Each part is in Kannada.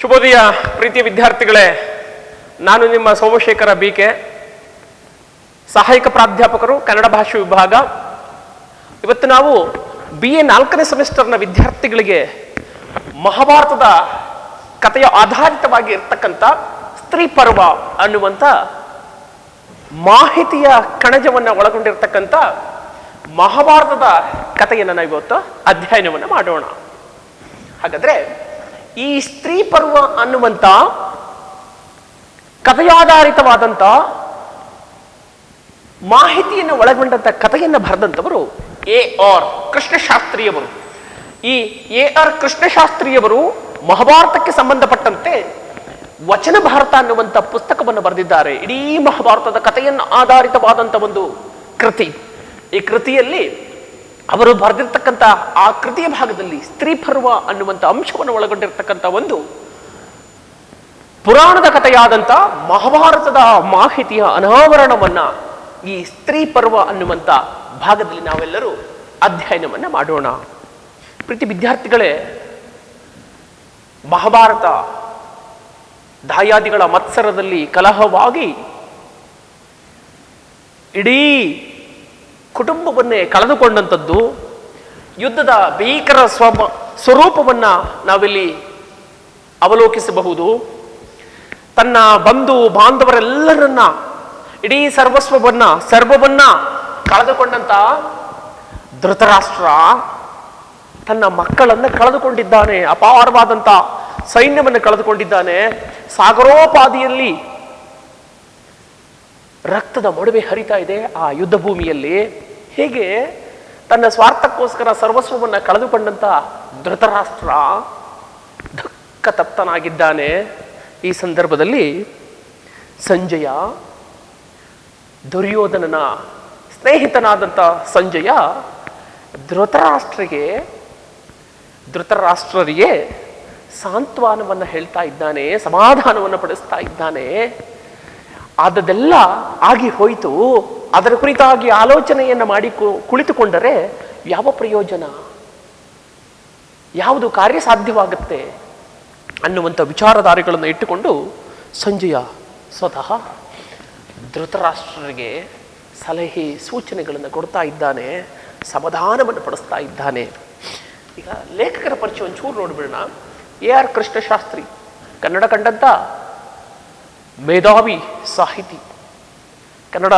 ಶುಭೋದಯ ಪ್ರೀತಿಯ ವಿದ್ಯಾರ್ಥಿಗಳೇ, ನಾನು ನಿಮ್ಮ ಸೋಮಶೇಖರ ಬಿಕೆ, ಸಹಾಯಕ ಪ್ರಾಧ್ಯಾಪಕರು, ಕನ್ನಡ ಭಾಷೆ ವಿಭಾಗ. ಇವತ್ತು ನಾವು BA 4ನೇ ಸೆಮಿಸ್ಟರ್ನ ವಿದ್ಯಾರ್ಥಿಗಳಿಗೆ ಮಹಾಭಾರತದ ಕಥೆಯ ಆಧಾರಿತವಾಗಿ ಇರ್ತಕ್ಕಂಥ ಸ್ತ್ರೀ ಪರ್ವ ಅನ್ನುವಂಥ ಮಾಹಿತಿಯ ಕಣಜವನ್ನು ಒಳಗೊಂಡಿರ್ತಕ್ಕಂಥ ಮಹಾಭಾರತದ ಕಥೆಯನ್ನು ನಾವು ಇವತ್ತು ಅಧ್ಯಯನವನ್ನು ಮಾಡೋಣ. ಹಾಗಾದ್ರೆ ಈ ಸ್ತ್ರೀ ಪರ್ವ ಅನ್ನುವಂಥ ಕಥೆಯಾಧಾರಿತವಾದಂಥ ಮಾಹಿತಿಯನ್ನು ಒಳಗೊಂಡಂಥ ಕಥೆಯನ್ನು ಬರೆದಂಥವರು AR ಕೃಷ್ಣಶಾಸ್ತ್ರಿಯವರು. ಈ AR ಕೃಷ್ಣಶಾಸ್ತ್ರಿಯವರು ಮಹಾಭಾರತಕ್ಕೆ ಸಂಬಂಧಪಟ್ಟಂತೆ ವಚನ ಭಾರತ ಅನ್ನುವಂಥ ಪುಸ್ತಕವನ್ನು ಬರೆದಿದ್ದಾರೆ. ಇಡೀ ಮಹಾಭಾರತದ ಕಥೆಯನ್ನು ಆಧಾರಿತವಾದಂಥ ಒಂದು ಕೃತಿ. ಈ ಕೃತಿಯಲ್ಲಿ ಅವರು ಬರೆದಿರ್ತಕ್ಕಂಥ ಆ ಕೃತಿಯ ಭಾಗದಲ್ಲಿ ಸ್ತ್ರೀ ಪರ್ವ ಅನ್ನುವಂಥ ಅಂಶವನ್ನು ಒಳಗೊಂಡಿರ್ತಕ್ಕಂಥ ಒಂದು ಪುರಾಣದ ಕಥೆಯಾದಂಥ ಮಹಾಭಾರತದ ಮಾಹಿತಿಯ ಅನಾವರಣವನ್ನ ಈ ಸ್ತ್ರೀ ಪರ್ವ ಅನ್ನುವಂಥ ಭಾಗದಲ್ಲಿ ನಾವೆಲ್ಲರೂ ಅಧ್ಯಯನವನ್ನ ಮಾಡೋಣ. ಪ್ರೀತಿ ವಿದ್ಯಾರ್ಥಿಗಳೇ, ಮಹಾಭಾರತ ದಾಯಾದಿಗಳ ಮತ್ಸರದಲ್ಲಿ ಕಲಹವಾಗಿ ಇಡೀ ಕುಟುಂಬವನ್ನೇ ಕಳೆದುಕೊಂಡಂಥದ್ದು, ಯುದ್ಧದ ಭೀಕರ ಸ್ವರೂಪವನ್ನ ನಾವಿಲ್ಲಿ ಅವಲೋಕಿಸಬಹುದು. ತನ್ನ ಬಂಧು ಬಾಂಧವರೆಲ್ಲರನ್ನ, ಇಡೀ ಸರ್ವವನ್ನ ಕಳೆದುಕೊಂಡಂತ ಧೃತರಾಷ್ಟ್ರ ತನ್ನ ಮಕ್ಕಳನ್ನ ಕಳೆದುಕೊಂಡಿದ್ದಾನೆ, ಅಪಾರವಾದಂತ ಸೈನ್ಯವನ್ನು ಕಳೆದುಕೊಂಡಿದ್ದಾನೆ. ಸಾಗರೋಪಾದಿಯಲ್ಲಿ ರಕ್ತದ ಮೊಡವೆ ಹರಿತಾ ಇದೆ ಆ ಯುದ್ಧ ಭೂಮಿಯಲ್ಲಿ. ಹೇಗೆ ತನ್ನ ಸ್ವಾರ್ಥಕ್ಕೋಸ್ಕರ ಸರ್ವಸ್ವವನ್ನ ಕಳೆದುಕೊಂಡಂತ ಧೃತರಾಷ್ಟ್ರ ದುಃಖತಪ್ತನಾಗಿದ್ದಾನೆ. ಈ ಸಂದರ್ಭದಲ್ಲಿ ಸಂಜಯ, ದುರ್ಯೋಧನನ ಸ್ನೇಹಿತನಾದಂಥ ಸಂಜಯ ಧೃತರಾಷ್ಟ್ರರಿಗೆ ಸಾಂತ್ವನವನ್ನು ಹೇಳ್ತಾ ಇದ್ದಾನೆ, ಸಮಾಧಾನವನ್ನು ಪಡಿಸ್ತಾ ಇದ್ದಾನೆ. ಆದದೆಲ್ಲ ಆಗಿ ಹೋಯಿತು, ಅದರ ಕುರಿತಾಗಿ ಆಲೋಚನೆಯನ್ನು ಮಾಡಿ ಕುಳಿತುಕೊಂಡರೆ ಯಾವ ಪ್ರಯೋಜನ, ಯಾವುದು ಕಾರ್ಯ ಸಾಧ್ಯವಾಗುತ್ತೆ ಅನ್ನುವಂಥ ವಿಚಾರಧಾರೆಗಳನ್ನು ಇಟ್ಟುಕೊಂಡು ಸಂಜಯ ಸ್ವತಃ ಧೃತರಾಷ್ಟ್ರರಿಗೆ ಸಲಹೆ ಸೂಚನೆಗಳನ್ನು ಕೊಡ್ತಾ ಇದ್ದಾನೆ, ಸಮಾಧಾನವನ್ನು ಪಡಿಸ್ತಾ ಇದ್ದಾನೆ. ಈಗ ಲೇಖಕರ ಪರಿಚಯ ಒಂಚೂರು ನೋಡ್ಬಿಡೋಣ. AR ಕೃಷ್ಣಶಾಸ್ತ್ರಿ ಕನ್ನಡ ಕಂಡಂತ ಮೇಧಾವಿ ಸಾಹಿತಿ, ಕನ್ನಡ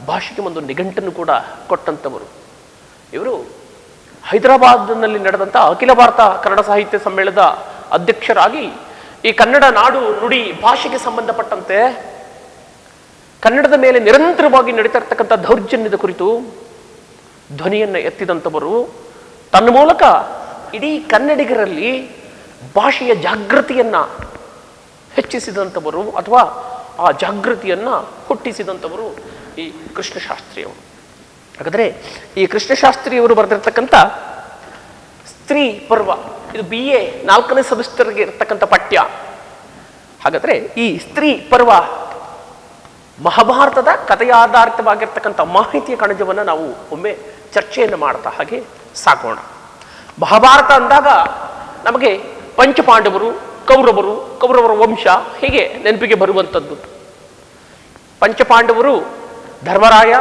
ಭಾಷೆಗೆ ಒಂದು ನಿಘಂಟನ್ನು ಕೂಡ ಕೊಟ್ಟಂಥವರು. ಇವರು ಹೈದರಾಬಾದ್ನಲ್ಲಿ ನಡೆದಂಥ ಅಖಿಲ ಭಾರತ ಕನ್ನಡ ಸಾಹಿತ್ಯ ಸಮ್ಮೇಳನದ ಅಧ್ಯಕ್ಷರಾಗಿ ಈ ಕನ್ನಡ ನಾಡು ನುಡಿ ಭಾಷೆಗೆ ಸಂಬಂಧಪಟ್ಟಂತೆ ಕನ್ನಡದ ಮೇಲೆ ನಿರಂತರವಾಗಿ ನಡೀತಾ ಇರ್ತಕ್ಕಂಥ ದೌರ್ಜನ್ಯದ ಕುರಿತು ಧ್ವನಿಯನ್ನು ಎತ್ತಿದಂಥವರು. ತನ್ನ ಮೂಲಕ ಇಡೀ ಕನ್ನಡಿಗರಲ್ಲಿ ಭಾಷೆಯ ಜಾಗೃತಿಯನ್ನ ಹೆಚ್ಚಿಸಿದಂಥವರು, ಅಥವಾ ಆ ಜಾಗೃತಿಯನ್ನ ಹುಟ್ಟಿಸಿದಂಥವರು ಈ ಕೃಷ್ಣಶಾಸ್ತ್ರಿಯವರು. ಹಾಗಾದರೆ ಈ ಕೃಷ್ಣಶಾಸ್ತ್ರಿಯವರು ಬರೆದಿರ್ತಕ್ಕಂಥ ಸ್ತ್ರೀ ಪರ್ವ, ಇದು BA 4ನೇ ಸೆಮಿಸ್ಟರ್ಗೆ ಇರತಕ್ಕಂಥ ಪಠ್ಯ. ಹಾಗಾದರೆ ಈ ಸ್ತ್ರೀ ಪರ್ವ ಮಹಾಭಾರತದ ಕಥೆಯಾಧಾರಿತವಾಗಿರ್ತಕ್ಕಂಥ ಮಾಹಿತಿಯ ಕಣಜವನ್ನು ನಾವು ಒಮ್ಮೆ ಚರ್ಚೆಯನ್ನು ಮಾಡ್ತಾ ಹಾಗೆ ಸಾಗೋಣ. ಮಹಾಭಾರತ ಅಂದಾಗ ನಮಗೆ ಪಂಚಪಾಂಡವರು, ಕೌರವರ ವಂಶ ಹೀಗೆ ನೆನಪಿಗೆ ಬರುವಂಥದ್ದು. ಪಂಚಪಾಂಡವರು ಧರ್ಮರಾಯ,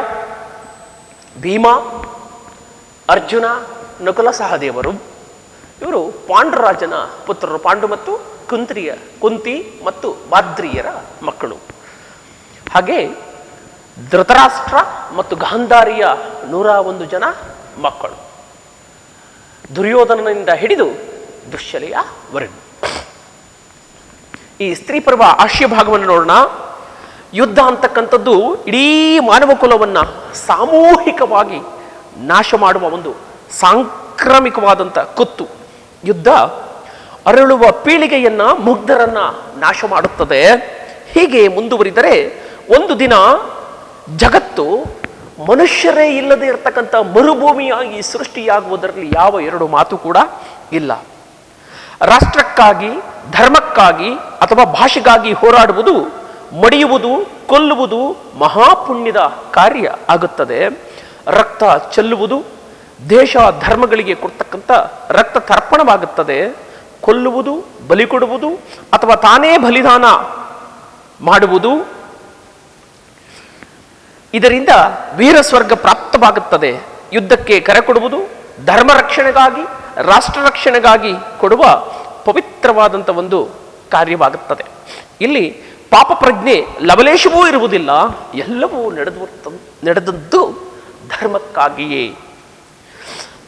ಭೀಮ, ಅರ್ಜುನ, ನಕುಲ, ಸಹದೇವರು. ಇವರು ಪಾಂಡುರಾಜನ ಪುತ್ರರು. ಪಾಂಡು ಮತ್ತು ಕುಂತಿ ಮತ್ತು ಬಾದ್ರಿಯರ ಮಕ್ಕಳು. ಹಾಗೆ ಧೃತರಾಷ್ಟ್ರ ಮತ್ತು ಗಾಂಧಾರಿಯ 101 ಜನ ಮಕ್ಕಳು. ದುರ್ಯೋಧನನಿಂದ ಹಿಡಿದು ದುಶ್ಶಲೆಯವರೆಗೂ. ಈ ಸ್ತ್ರೀ ಪರ್ವ ಆಶಯ ಭಾಗವನ್ನು ನೋಡೋಣ. ಯುದ್ಧ ಅಂತಕ್ಕಂಥದ್ದು ಇಡೀ ಮಾನವ ಕುಲವನ್ನ ಸಾಮೂಹಿಕವಾಗಿ ನಾಶ ಮಾಡುವ ಒಂದು ಸಾಂಕ್ರಾಮಿಕವಾದಂಥ ಕುತ್ತು. ಯುದ್ಧ ಅರಳುವ ಪೀಳಿಗೆಯನ್ನ, ಮುಗ್ಧರನ್ನ ನಾಶ ಮಾಡುತ್ತದೆ. ಹೀಗೆ ಮುಂದುವರಿದರೆ ಒಂದು ದಿನ ಜಗತ್ತು ಮನುಷ್ಯರೇ ಇಲ್ಲದೆ ಇರತಕ್ಕಂಥ ಮರುಭೂಮಿಯಾಗಿ ಸೃಷ್ಟಿಯಾಗುವುದರಲ್ಲಿ ಯಾವ ಎರಡು ಮಾತು ಕೂಡ ಇಲ್ಲ. ರಾಷ್ಟ್ರಕ್ಕಾಗಿ, ಧರ್ಮಕ್ಕಾಗಿ ಅಥವಾ ಭಾಷೆಗಾಗಿ ಹೋರಾಡುವುದು, ಮಡಿಯುವುದು, ಕೊಲ್ಲುವುದು ಮಹಾಪುಣ್ಯದ ಕಾರ್ಯ ಆಗುತ್ತದೆ. ರಕ್ತ ಚೆಲ್ಲುವುದು ದೇಶ ಧರ್ಮಗಳಿಗೆ ಕೊಡ್ತಕ್ಕಂಥ ರಕ್ತ ತರ್ಪಣವಾಗುತ್ತದೆ. ಕೊಲ್ಲುವುದು, ಬಲಿ ಕೊಡುವುದು ಅಥವಾ ತಾನೇ ಬಲಿದಾನ ಮಾಡುವುದು. ಇದರಿಂದ ವೀರ ಸ್ವರ್ಗ ಪ್ರಾಪ್ತವಾಗುತ್ತದೆ. ಯುದ್ಧಕ್ಕೆ ಕರೆ ಕೊಡುವುದು ಧರ್ಮ ರಕ್ಷಣೆಗಾಗಿ, ರಾಷ್ಟ್ರ ರಕ್ಷಣೆಗಾಗಿ ಕೊಡುವ ಪವಿತ್ರವಾದಂಥ ಒಂದು ಕಾರ್ಯವಾಗುತ್ತದೆ. ಇಲ್ಲಿ ಪಾಪ ಪ್ರಜ್ಞೆ ಲವಲೇಶವೂ ಇರುವುದಿಲ್ಲ. ಎಲ್ಲವೂ ನಡೆದದ್ದು ಧರ್ಮಕ್ಕಾಗಿಯೇ.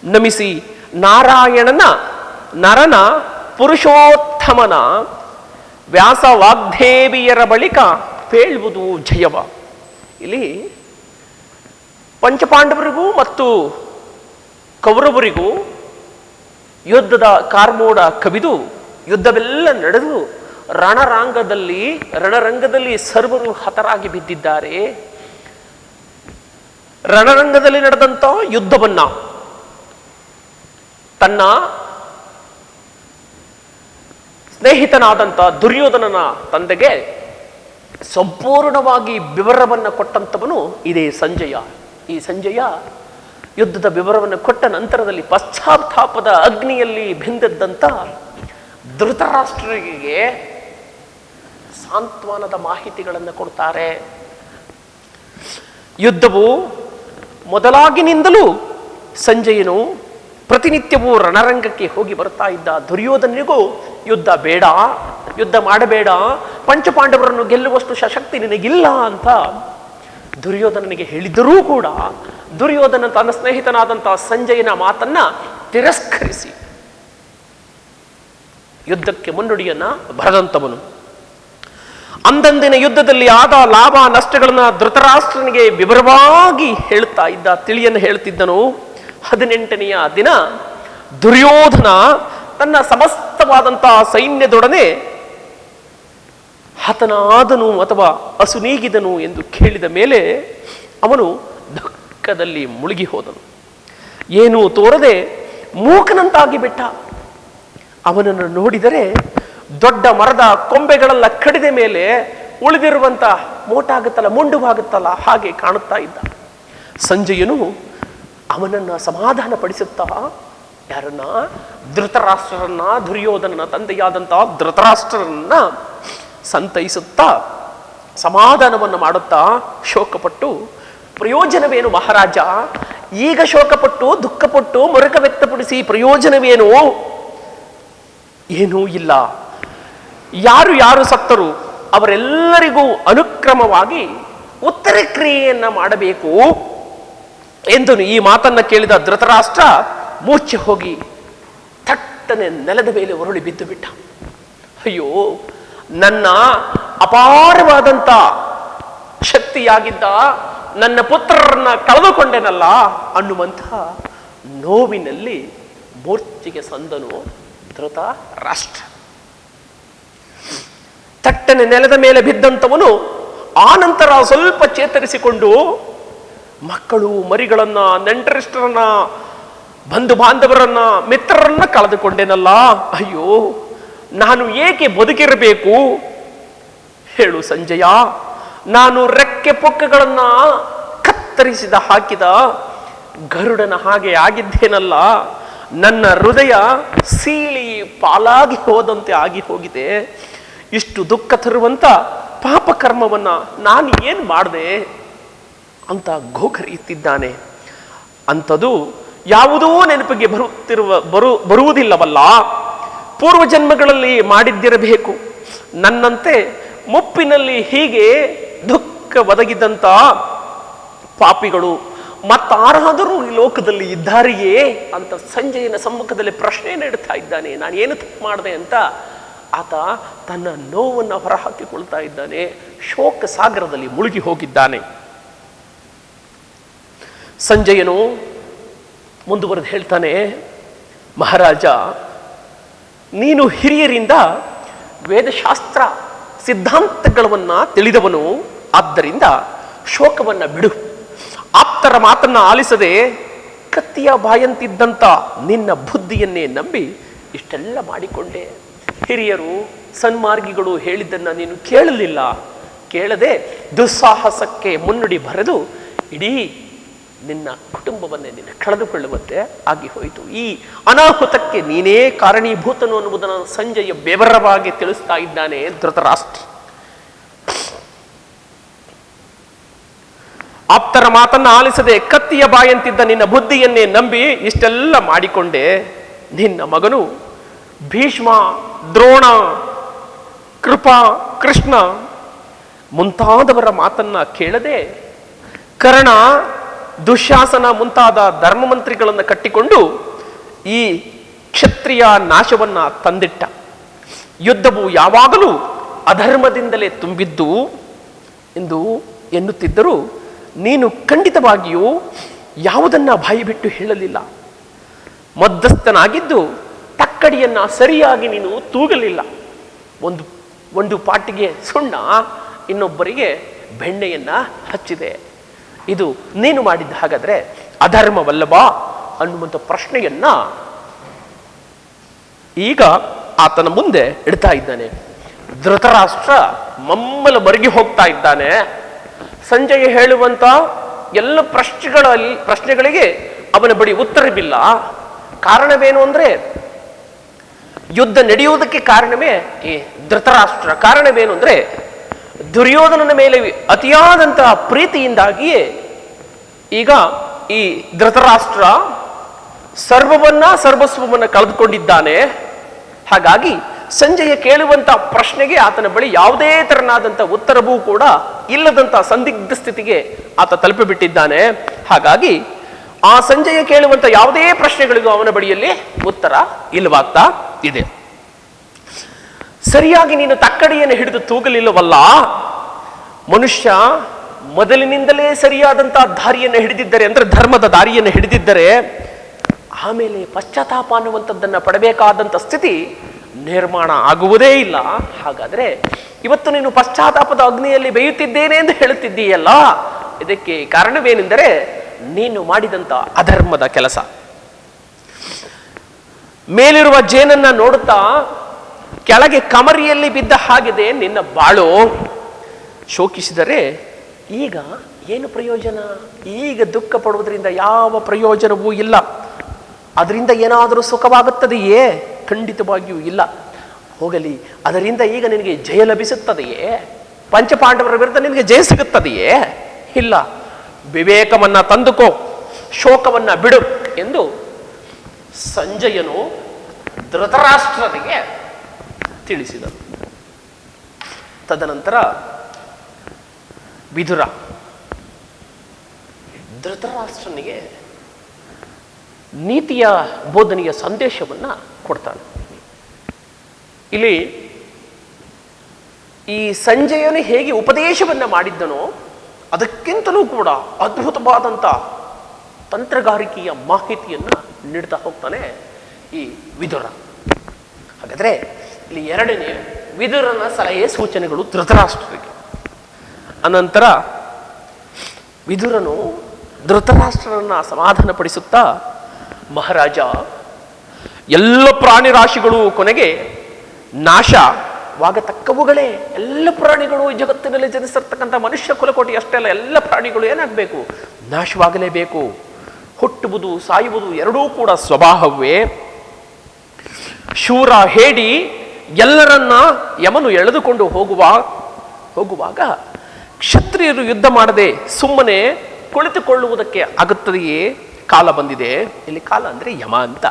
ನಮಿಸಿ ನಾರಾಯಣನ ನರನ ಪುರುಷೋತ್ತಮನ ವ್ಯಾಸ ವಾಗ್ದೇವಿಯರ ಬಳಿಕ ಪೇಳುವುದು ಜಯವ. ಇಲ್ಲಿ ಪಂಚಪಾಂಡವರಿಗೂ ಮತ್ತು ಕೌರವರಿಗೂ ಯುದ್ಧದ ಕಾರ್ಮೋಡ ಕವಿದು ಯುದ್ಧವೆಲ್ಲ ನಡೆದು ರಣರಂಗದಲ್ಲಿ ಸರ್ವರು ಹತರಾಗಿ ಬಿದ್ದಿದ್ದಾರೆ. ರಣರಂಗದಲ್ಲಿ ನಡೆದಂಥ ಯುದ್ಧವನ್ನ ತನ್ನ ಸ್ನೇಹಿತನಾದಂಥ ದುರ್ಯೋಧನನ ತಂದೆಗೆ ಸಂಪೂರ್ಣವಾಗಿ ವಿವರವನ್ನು ಕೊಟ್ಟಂಥವನು ಇದೇ ಸಂಜಯ. ಈ ಸಂಜಯ ಯುದ್ಧದ ವಿವರವನ್ನು ಕೊಟ್ಟ ನಂತರದಲ್ಲಿ ಪಶ್ಚಾತ್ತಾಪದ ಅಗ್ನಿಯಲ್ಲಿ ಬೆಂದದ್ದಂಥ ಧೃತರಾಷ್ಟ್ರರಿಗೆ ಸಾಂತ್ವನದ ಮಾಹಿತಿಗಳನ್ನು ಕೊಡ್ತಾರೆ. ಯುದ್ಧವು ಮೊದಲಾಗಿನಿಂದಲೂ ಸಂಜಯನು ಪ್ರತಿನಿತ್ಯವೂ ರಣರಂಗಕ್ಕೆ ಹೋಗಿ ಬರ್ತಾ ಇದ್ದ. ದುರ್ಯೋಧನಿಗೂ ಯುದ್ಧ ಬೇಡ, ಯುದ್ಧ ಮಾಡಬೇಡ, ಪಂಚಪಾಂಡವರನ್ನು ಗೆಲ್ಲುವಷ್ಟು ಶಕ್ತಿ ನಿನಗಿಲ್ಲ ಅಂತ ದುರ್ಯೋಧನನಿಗೆ ಹೇಳಿದರೂ ಕೂಡ ದುರ್ಯೋಧನ ತನ್ನ ಸ್ನೇಹಿತನಾದಂತಹ ಸಂಜಯನ ಮಾತನ್ನ ತಿರಸ್ಕರಿಸಿ ಯುದ್ಧಕ್ಕೆ ಮುನ್ನುಡಿಯನ್ನ ಬರೆದಂಥವನು. ಅಂದಂದಿನ ಯುದ್ಧದಲ್ಲಿ ಆದ ಲಾಭ ನಷ್ಟಗಳನ್ನ ಧೃತರಾಷ್ಟ್ರನಿಗೆ ವಿವರವಾಗಿ ಹೇಳ್ತಾ ಇದ್ದ, ತಿಳಿಯನ್ನು ಹೇಳ್ತಿದ್ದನು. 18ನೆಯ ದಿನ ದುರ್ಯೋಧನ ತನ್ನ ಸಮಸ್ತವಾದಂತಹ ಸೈನ್ಯದೊಡನೆ ಹತನಾದನು ಅಥವಾ ಅಸುನೀಗಿದನು ಎಂದು ಕೇಳಿದ ಮೇಲೆ ಅವನು ದುಃಖದಲ್ಲಿ ಮುಳುಗಿ ಹೋದನು. ಏನೂ ತೋರದೆ ಮೂಕನಂತಾಗಿ ಬಿಟ್ಟ. ಅವನನ್ನು ನೋಡಿದರೆ ದೊಡ್ಡ ಮರದ ಕೊಂಬೆಗಳೆಲ್ಲ ಕಡಿದ ಮೇಲೆ ಉಳಿದಿರುವಂತ ಮೋಟಾಗುತ್ತಲ್ಲ, ಮುಂಡುವಾಗುತ್ತಲ್ಲ, ಹಾಗೆ ಕಾಣುತ್ತಾ ಇದ್ದ. ಸಂಜಯನು ಅವನನ್ನ ಸಮಾಧಾನ ಪಡಿಸುತ್ತಾ, ಯಾರನ್ನ? ಧೃತರಾಷ್ಟ್ರರನ್ನ, ದುರ್ಯೋಧನನ ತಂದೆಯಾದಂತಹ ಧೃತರಾಷ್ಟ್ರರನ್ನ ಸಂತೈಸುತ್ತಾ ಸಮಾಧಾನವನ್ನು ಮಾಡುತ್ತಾ ಶೋಕಪಟ್ಟು, ಪ್ರಯೋಜನವೇನು ಮಹಾರಾಜ? ಈಗ ಶೋಕಪಟ್ಟು ದುಃಖಪಟ್ಟು ಮೊರಕ ವ್ಯಕ್ತಪಡಿಸಿ ಪ್ರಯೋಜನವೇನು? ಏನೂ ಇಲ್ಲ. ಯಾರು ಯಾರು ಸತ್ತರು ಅವರೆಲ್ಲರಿಗೂ ಅನುಕ್ರಮವಾಗಿ ಉತ್ತರ ಕ್ರಿಯೆಯನ್ನ ಮಾಡಬೇಕು ಎಂದು ಈ ಮಾತನ್ನ ಕೇಳಿದ ಧೃತರಾಷ್ಟ್ರ ಮೂರ್ಛೆ ಹೋಗಿ ಥಟ್ಟನೆ ನೆಲದ ಮೇಲೆ ಉರುಳಿ ಬಿದ್ದು ಬಿಟ್ಟ. ಅಯ್ಯೋ, ನನ್ನ ಅಪಾರವಾದಂತ ಶಕ್ತಿಯಾಗಿದ್ದ ನನ್ನ ಪುತ್ರರನ್ನ ಕಳೆದುಕೊಂಡೆನಲ್ಲ ಅನ್ನುವಂತಹ ನೋವಿನಲ್ಲಿ ಮೂರ್ಛೆಗೆ ಸಂದನು ಧೃತರಾಷ್ಟ್ರ. ತಟ್ಟನೆ ನೆಲದ ಮೇಲೆ ಬಿದ್ದಂಥವನು ಆನಂತರ ಸ್ವಲ್ಪ ಚೇತರಿಸಿಕೊಂಡು ಮಕ್ಕಳು ಮರಿಗಳನ್ನ, ನೆಂಟರಿಷ್ಟರನ್ನ, ಬಂಧು ಬಾಂಧವರನ್ನ, ಮಿತ್ರರನ್ನ ಕಳೆದುಕೊಂಡೇನಲ್ಲ. ಅಯ್ಯೋ, ನಾನು ಏಕೆ ಬದುಕಿರಬೇಕು ಹೇಳು ಸಂಜಯ? ನಾನು ರೆಕ್ಕೆ ಪೊಕ್ಕಗಳನ್ನ ಕತ್ತರಿಸಿದ ಹಾಕಿದ ಗರುಡನ ಹಾಗೆ ಆಗಿದ್ದೇನಲ್ಲ. ನನ್ನ ಹೃದಯ ಸೀಳಿ ಪಾಲಾಗಿ ಹೋದಂತೆ ಆಗಿ ಹೋಗಿದೆ. ಇಷ್ಟು ದುಃಖ ತರುವಂತ ಪಾಪಕರ್ಮವನ್ನ ನಾನು ಏನು ಮಾಡಿದೆ ಅಂತ ಗೋಕರಿಯುತ್ತಿದ್ದಾನೆ. ಅಂಥದ್ದು ಯಾವುದೋ ನೆನಪಿಗೆ ಬರುವುದಿಲ್ಲವಲ್ಲ. ಪೂರ್ವಜನ್ಮಗಳಲ್ಲಿ ಮಾಡಿದ್ದಿರಬೇಕು. ನನ್ನಂತೆ ಮುಪ್ಪಿನಲ್ಲಿ ಹೀಗೆ ದುಃಖ ಒದಗಿದಂತ ಪಾಪಿಗಳು ಮತ್ತಾರಾದರೂ ಈ ಲೋಕದಲ್ಲಿ ಇದ್ದಾರೆಯೇ ಅಂತ ಸಂಜಯನ ಸಮ್ಮುಖದಲ್ಲಿ ಪ್ರಶ್ನೆಯನ್ನು ಇಡ್ತಾ ಇದ್ದಾನೆ. ನಾನು ಏನು ತಪ್ಪು ಮಾಡಿದೆ ಅಂತ ಆತ ತನ್ನ ನೋವನ್ನು ಹೊರಹಾಕಿಕೊಳ್ತಾ ಇದ್ದಾನೆ. ಶೋಕ ಸಾಗರದಲ್ಲಿ ಮುಳುಗಿ ಹೋಗಿದ್ದಾನೆ. ಸಂಜಯನು ಮುಂದುವರೆದು ಹೇಳ್ತಾನೆ, ಮಹಾರಾಜ, ನೀನು ಹಿರಿಯರಿಂದ ವೇದಶಾಸ್ತ್ರ ಸಿದ್ಧಾಂತಗಳನ್ನ ತಿಳಿದವನು. ಆದ್ದರಿಂದ ಶೋಕವನ್ನ ಬಿಡು. ಆಪ್ತರ ಮಾತನ್ನ ಆಲಿಸದೆ ಕತ್ತಿಯ ಬಾಯಂತಿದ್ದಂತ ನಿನ್ನ ಬುದ್ಧಿಯನ್ನೇ ನಂಬಿ ಇಷ್ಟೆಲ್ಲ ಮಾಡಿಕೊಂಡೆ. ಹಿರಿಯರು ಸನ್ಮಾರ್ಗಿಗಳು ಹೇಳಿದ್ದನ್ನ ನೀನು ಕೇಳಲಿಲ್ಲ. ಕೇಳದೆ ದುಸ್ಸಾಹಸಕ್ಕೆ ಮುನ್ನುಡಿ ಬರೆದು ಇಡೀ ನಿನ್ನ ಕುಟುಂಬವನ್ನೇ ನೀನು ಕಳೆದುಕೊಳ್ಳುವಂತೆ ಆಗಿ ಹೋಯಿತು. ಈ ಅನಾಹುತಕ್ಕೆ ನೀನೇ ಕಾರಣೀಭೂತನು ಅನ್ನುವುದನ್ನು ಸಂಜಯ ಬೆವರವಾಗಿ ತಿಳಿಸ್ತಾ ಇದ್ದಾನೆ ಧೃತರಾಷ್ಟ್ರ. ಆಪ್ತರ ಮಾತನ್ನ ಆಲಿಸದೆ ಕತ್ತಿಯ ಬಾಯಂತಿದ್ದ ನಿನ್ನ ಬುದ್ಧಿಯನ್ನೇ ನಂಬಿ ಇಷ್ಟೆಲ್ಲ ಮಾಡಿಕೊಂಡೆ. ನಿನ್ನ ಮಗನು ಭೀಷ್ಮ, ದ್ರೋಣ, ಕೃಪಾ, ಕೃಷ್ಣ ಮುಂತಾದವರ ಮಾತನ್ನ ಕೇಳದೆ ಕರ್ಣ, ದುಶ್ಯಾಸನ ಮುಂತಾದ ಧರ್ಮಮಂತ್ರಿಗಳನ್ನು ಕಟ್ಟಿಕೊಂಡು ಈ ಕ್ಷತ್ರಿಯ ನಾಶವನ್ನ ತಂದಿಟ್ಟ. ಯುದ್ಧವು ಯಾವಾಗಲೂ ಅಧರ್ಮದಿಂದಲೇ ತುಂಬಿದ್ದು ಎಂದು ಎನ್ನುತ್ತಿದ್ದರೂ ನೀನು ಖಂಡಿತವಾಗಿಯೂ ಯಾವುದನ್ನ ಬಾಯಿ ಬಿಟ್ಟು ಹೇಳಲಿಲ್ಲ. ಮಧ್ಯಸ್ಥನಾಗಿದ್ದು ತಕ್ಕಡಿಯನ್ನ ಸರಿಯಾಗಿ ನೀನು ತೂಗಲಿಲ್ಲ. ಒಂದು ಪಾಟಿಗೆ ಸುಣ್ಣ, ಇನ್ನೊಬ್ಬರಿಗೆ ಬೆಣ್ಣೆಯನ್ನ ಹಚ್ಚಿದೆ. ಇದು ನೀನು ಮಾಡಿದ್ದ ಹಾಗಾದ್ರೆ ಅಧರ್ಮವಲ್ಲವಾ ಅನ್ನುವಂಥ ಪ್ರಶ್ನೆಯನ್ನ ಈಗ ಆತನ ಮುಂದೆ ಇಡ್ತಾ ಇದ್ದಾನೆ. ಧೃತರಾಷ್ಟ್ರ ಮಮ್ಮಲ ಮರುಗಿ ಹೋಗ್ತಾ ಇದ್ದಾನೆ. ಸಂಜಯ ಹೇಳುವಂತ ಎಲ್ಲ ಪ್ರಶ್ನೆಗಳಿಗೆ ಅವನ ಬಳಿ ಉತ್ತರವಿಲ್ಲ. ಕಾರಣವೇನು ಅಂದ್ರೆ ಯುದ್ಧ ನಡೆಯುವುದಕ್ಕೆ ಕಾರಣವೇ ಈ ಧೃತರಾಷ್ಟ್ರ. ಕಾರಣವೇನು ಅಂದ್ರೆ ದುರ್ಯೋಧನನ ಮೇಲೆ ಅತಿಯಾದಂತಹ ಪ್ರೀತಿಯಿಂದಾಗಿಯೇ ಈಗ ಈ ಧೃತರಾಷ್ಟ್ರ ಸರ್ವಸ್ವವನ್ನ ಕಳೆದುಕೊಂಡಿದ್ದಾನೆ. ಹಾಗಾಗಿ ಸಂಜಯ ಕೇಳುವಂತ ಪ್ರಶ್ನೆಗೆ ಆತನ ಬಳಿ ಯಾವುದೇ ತರನಾದಂಥ ಉತ್ತರವೂ ಕೂಡ ಇಲ್ಲದಂತ ಸಂದಿಗ್ಧ ಸ್ಥಿತಿಗೆ ಆತ ತಲುಪಿಬಿಟ್ಟಿದ್ದಾನೆ. ಹಾಗಾಗಿ ಆ ಸಂಜಯ ಕೇಳುವಂತ ಯಾವುದೇ ಪ್ರಶ್ನೆಗಳಿಗೂ ಅವನ ಬಳಿಯಲ್ಲಿ ಉತ್ತರ ಇಲ್ಲವಾಗ್ತಾ ಇದೆ. ಸರಿಯಾಗಿ ನೀನು ತಕ್ಕಡಿಯನ್ನು ಹಿಡಿದು ತೂಗಲಿಲ್ಲವಲ್ಲ. ಮನುಷ್ಯ ಮೊದಲಿನಿಂದಲೇ ಸರಿಯಾದಂತಹ ದಾರಿಯನ್ನು ಹಿಡಿದಿದ್ದರೆ, ಅಂದ್ರೆ ಧರ್ಮದ ದಾರಿಯನ್ನು ಹಿಡಿದಿದ್ದರೆ ಆಮೇಲೆ ಪಶ್ಚಾತ್ತಾಪ ಅನ್ನುವಂಥದ್ದನ್ನ ಪಡಬೇಕಾದಂಥ ಸ್ಥಿತಿ ನಿರ್ಮಾಣ ಆಗುವುದೇ ಇಲ್ಲ. ಹಾಗಾದ್ರೆ ಇವತ್ತು ನೀನು ಪಶ್ಚಾತ್ತಾಪದ ಅಗ್ನಿಯಲ್ಲಿ ಬೇಯುತ್ತಿದ್ದೇನೆ ಎಂದು ಹೇಳುತ್ತಿದ್ದೀಯಲ್ಲ, ಇದಕ್ಕೆ ಕಾರಣವೇನೆಂದರೆ ನೀನು ಮಾಡಿದಂತ ಅಧರ್ಮದ ಕೆಲಸ. ಮೇಲಿರುವ ಜೇನನ್ನ ನೋಡುತ್ತಾ ಕೆಳಗೆ ಕಮರಿಯಲ್ಲಿ ಬಿದ್ದ ಹಾಗಿದೆ ನಿನ್ನ ಬಾಳು. ಶೋಕಿಸಿದರೆ ಈಗ ಏನು ಪ್ರಯೋಜನ? ಈಗ ದುಃಖ ಪಡುವುದರಿಂದ ಯಾವ ಪ್ರಯೋಜನವೂ ಇಲ್ಲ. ಅದರಿಂದ ಏನಾದರೂ ಸುಖವಾಗುತ್ತದೆಯೇ? ಖಂಡಿತವಾಗಿಯೂ ಇಲ್ಲ. ಹೋಗಲಿ, ಅದರಿಂದ ಈಗ ನಿನಗೆ ಜಯ ಲಭಿಸುತ್ತದೆಯೇ? ಪಂಚಪಾಂಡವರ ವಿರುದ್ಧ ನಿನಗೆ ಜಯ ಸಿಗುತ್ತದೆಯೇ? ಇಲ್ಲ. ವಿವೇಕವನ್ನ ತಂದುಕೋ, ಶೋಕವನ್ನ ಬಿಡು ಎಂದು ಸಂಜಯನು ಧೃತರಾಷ್ಟ್ರನಿಗೆ ತಿಳಿಸಿದರು. ತದನಂತರ ವಿದುರ ಧೃತರಾಷ್ಟ್ರನಿಗೆ ನೀತಿಯ ಬೋಧನೆಯ ಸಂದೇಶವನ್ನ ಕೊಡ್ತಾನೆ. ಇಲ್ಲಿ ಈ ಸಂಜಯನು ಹೇಗೆ ಉಪದೇಶವನ್ನ ಮಾಡಿದ್ದನೋ ಅದಕ್ಕಿಂತಲೂ ಕೂಡ ಅದ್ಭುತವಾದಂಥ ತಂತ್ರಗಾರಿಕೆಯ ಮಾಹಿತಿಯನ್ನ ನೀಡ್ತಾ ಹೋಗ್ತಾನೆ ಈ ವಿದುರ. ಹಾಗಾದ್ರೆ ಇಲ್ಲಿ ಎರಡನೇ ವಿದುರನ ಸಲಹೆ ಸೂಚನೆಗಳು ಧೃತರಾಷ್ಟ್ರರಿಗೆ. ಅನಂತರ ವಿದುರನು ಧೃತರಾಷ್ಟ್ರರನ್ನ ಸಮಾಧಾನಪಡಿಸುತ್ತಾ, ಮಹಾರಾಜ, ಎಲ್ಲ ಪ್ರಾಣಿ ರಾಶಿಗಳು ಕೊನೆಗೆ ನಾಶವಾಗತಕ್ಕವುಗಳೇ. ಎಲ್ಲ ಪ್ರಾಣಿಗಳು, ಜಗತ್ತಿನಲ್ಲಿ ಜನಿಸಿರ್ತಕ್ಕಂಥ ಮನುಷ್ಯ ಕುಲಕೋಟಿ ಅಷ್ಟೆಲ್ಲ ಎಲ್ಲ ಪ್ರಾಣಿಗಳು ಏನಾಗಬೇಕು? ನಾಶವಾಗಲೇಬೇಕು. ಹುಟ್ಟುವುದು ಸಾಯುವುದು ಎರಡೂ ಕೂಡ ಸ್ವಭಾವವೇ. ಶೂರ ಹೇಡಿ ಎಲ್ಲರನ್ನ ಯಮನು ಎಳೆದುಕೊಂಡು ಹೋಗುವಾಗ ಕ್ಷತ್ರಿಯರು ಯುದ್ಧ ಮಾಡದೆ ಸುಮ್ಮನೆ ಕುಳಿತುಕೊಳ್ಳುವುದಕ್ಕೆ ಆಗುತ್ತದೆಯೇ? ಕಾಲ ಬಂದಿದೆ. ಇಲ್ಲಿ ಕಾಲ ಅಂದ್ರೆ ಯಮ ಅಂತ.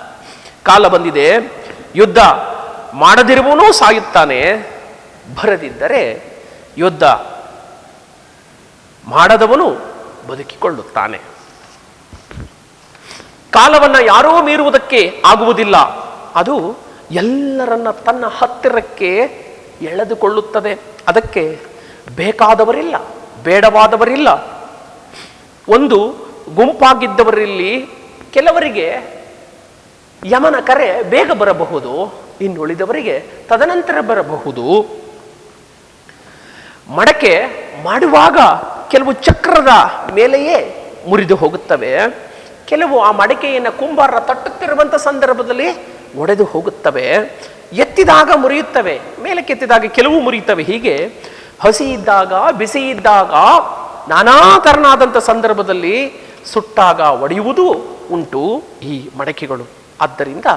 ಕಾಲ ಬಂದಿದೆ. ಯುದ್ಧ ಮಾಡದಿರುವವನು ಸಾಯುತ್ತಾನೆ, ಬರದಿದ್ದರೆ ಯುದ್ಧ ಮಾಡದವನು ಬದುಕಿಕೊಳ್ಳುತ್ತಾನೆ. ಕಾಲವನ್ನ ಯಾರೂ ಮೀರುವುದಕ್ಕೆ ಆಗುವುದಿಲ್ಲ. ಅದು ಎಲ್ಲರನ್ನ ತನ್ನ ಹತ್ತಿರಕ್ಕೆ ಎಳೆದುಕೊಳ್ಳುತ್ತದೆ. ಅದಕ್ಕೆ ಬೇಕಾದವರಿಲ್ಲ, ಬೇಡವಾದವರಿಲ್ಲ. ಒಂದು ಗುಂಪಾಗಿದ್ದವರಲ್ಲಿ ಕೆಲವರಿಗೆ ಯಮನ ಕರೆ ಬೇಗ ಬರಬಹುದು, ಇನ್ನುಳಿದವರಿಗೆ ತದನಂತರ ಬರಬಹುದು. ಮಡಕೆ ಮಾಡುವಾಗ ಕೆಲವು ಚಕ್ರದ ಮೇಲೆಯೇ ಮುರಿದು ಹೋಗುತ್ತವೆ, ಕೆಲವು ಆ ಮಡಕೆಯನ್ನು ಕುಂಬಾರ ತಟ್ಟುತ್ತಿರುವಂಥ ಸಂದರ್ಭದಲ್ಲಿ ಒಡೆದು ಹೋಗುತ್ತವೆ. ಎತ್ತಿದಾಗ ಮುರಿಯುತ್ತವೆ, ಮೇಲೆ ಕೆತ್ತಿದಾಗ ಕೆಲವು ಮುರಿಯುತ್ತವೆ. ಹೀಗೆ ಹಸಿ ಇದ್ದಾಗ, ಬಿಸಿ ಇದ್ದಾಗ, ನಾನಾ ತರನಾದಂಥ ಸಂದರ್ಭದಲ್ಲಿ ಸುಟ್ಟಾಗ ಒಡೆಯುವುದೂ ಉಂಟು ಈ ಮಡಕೆಗಳು. ಆದ್ದರಿಂದ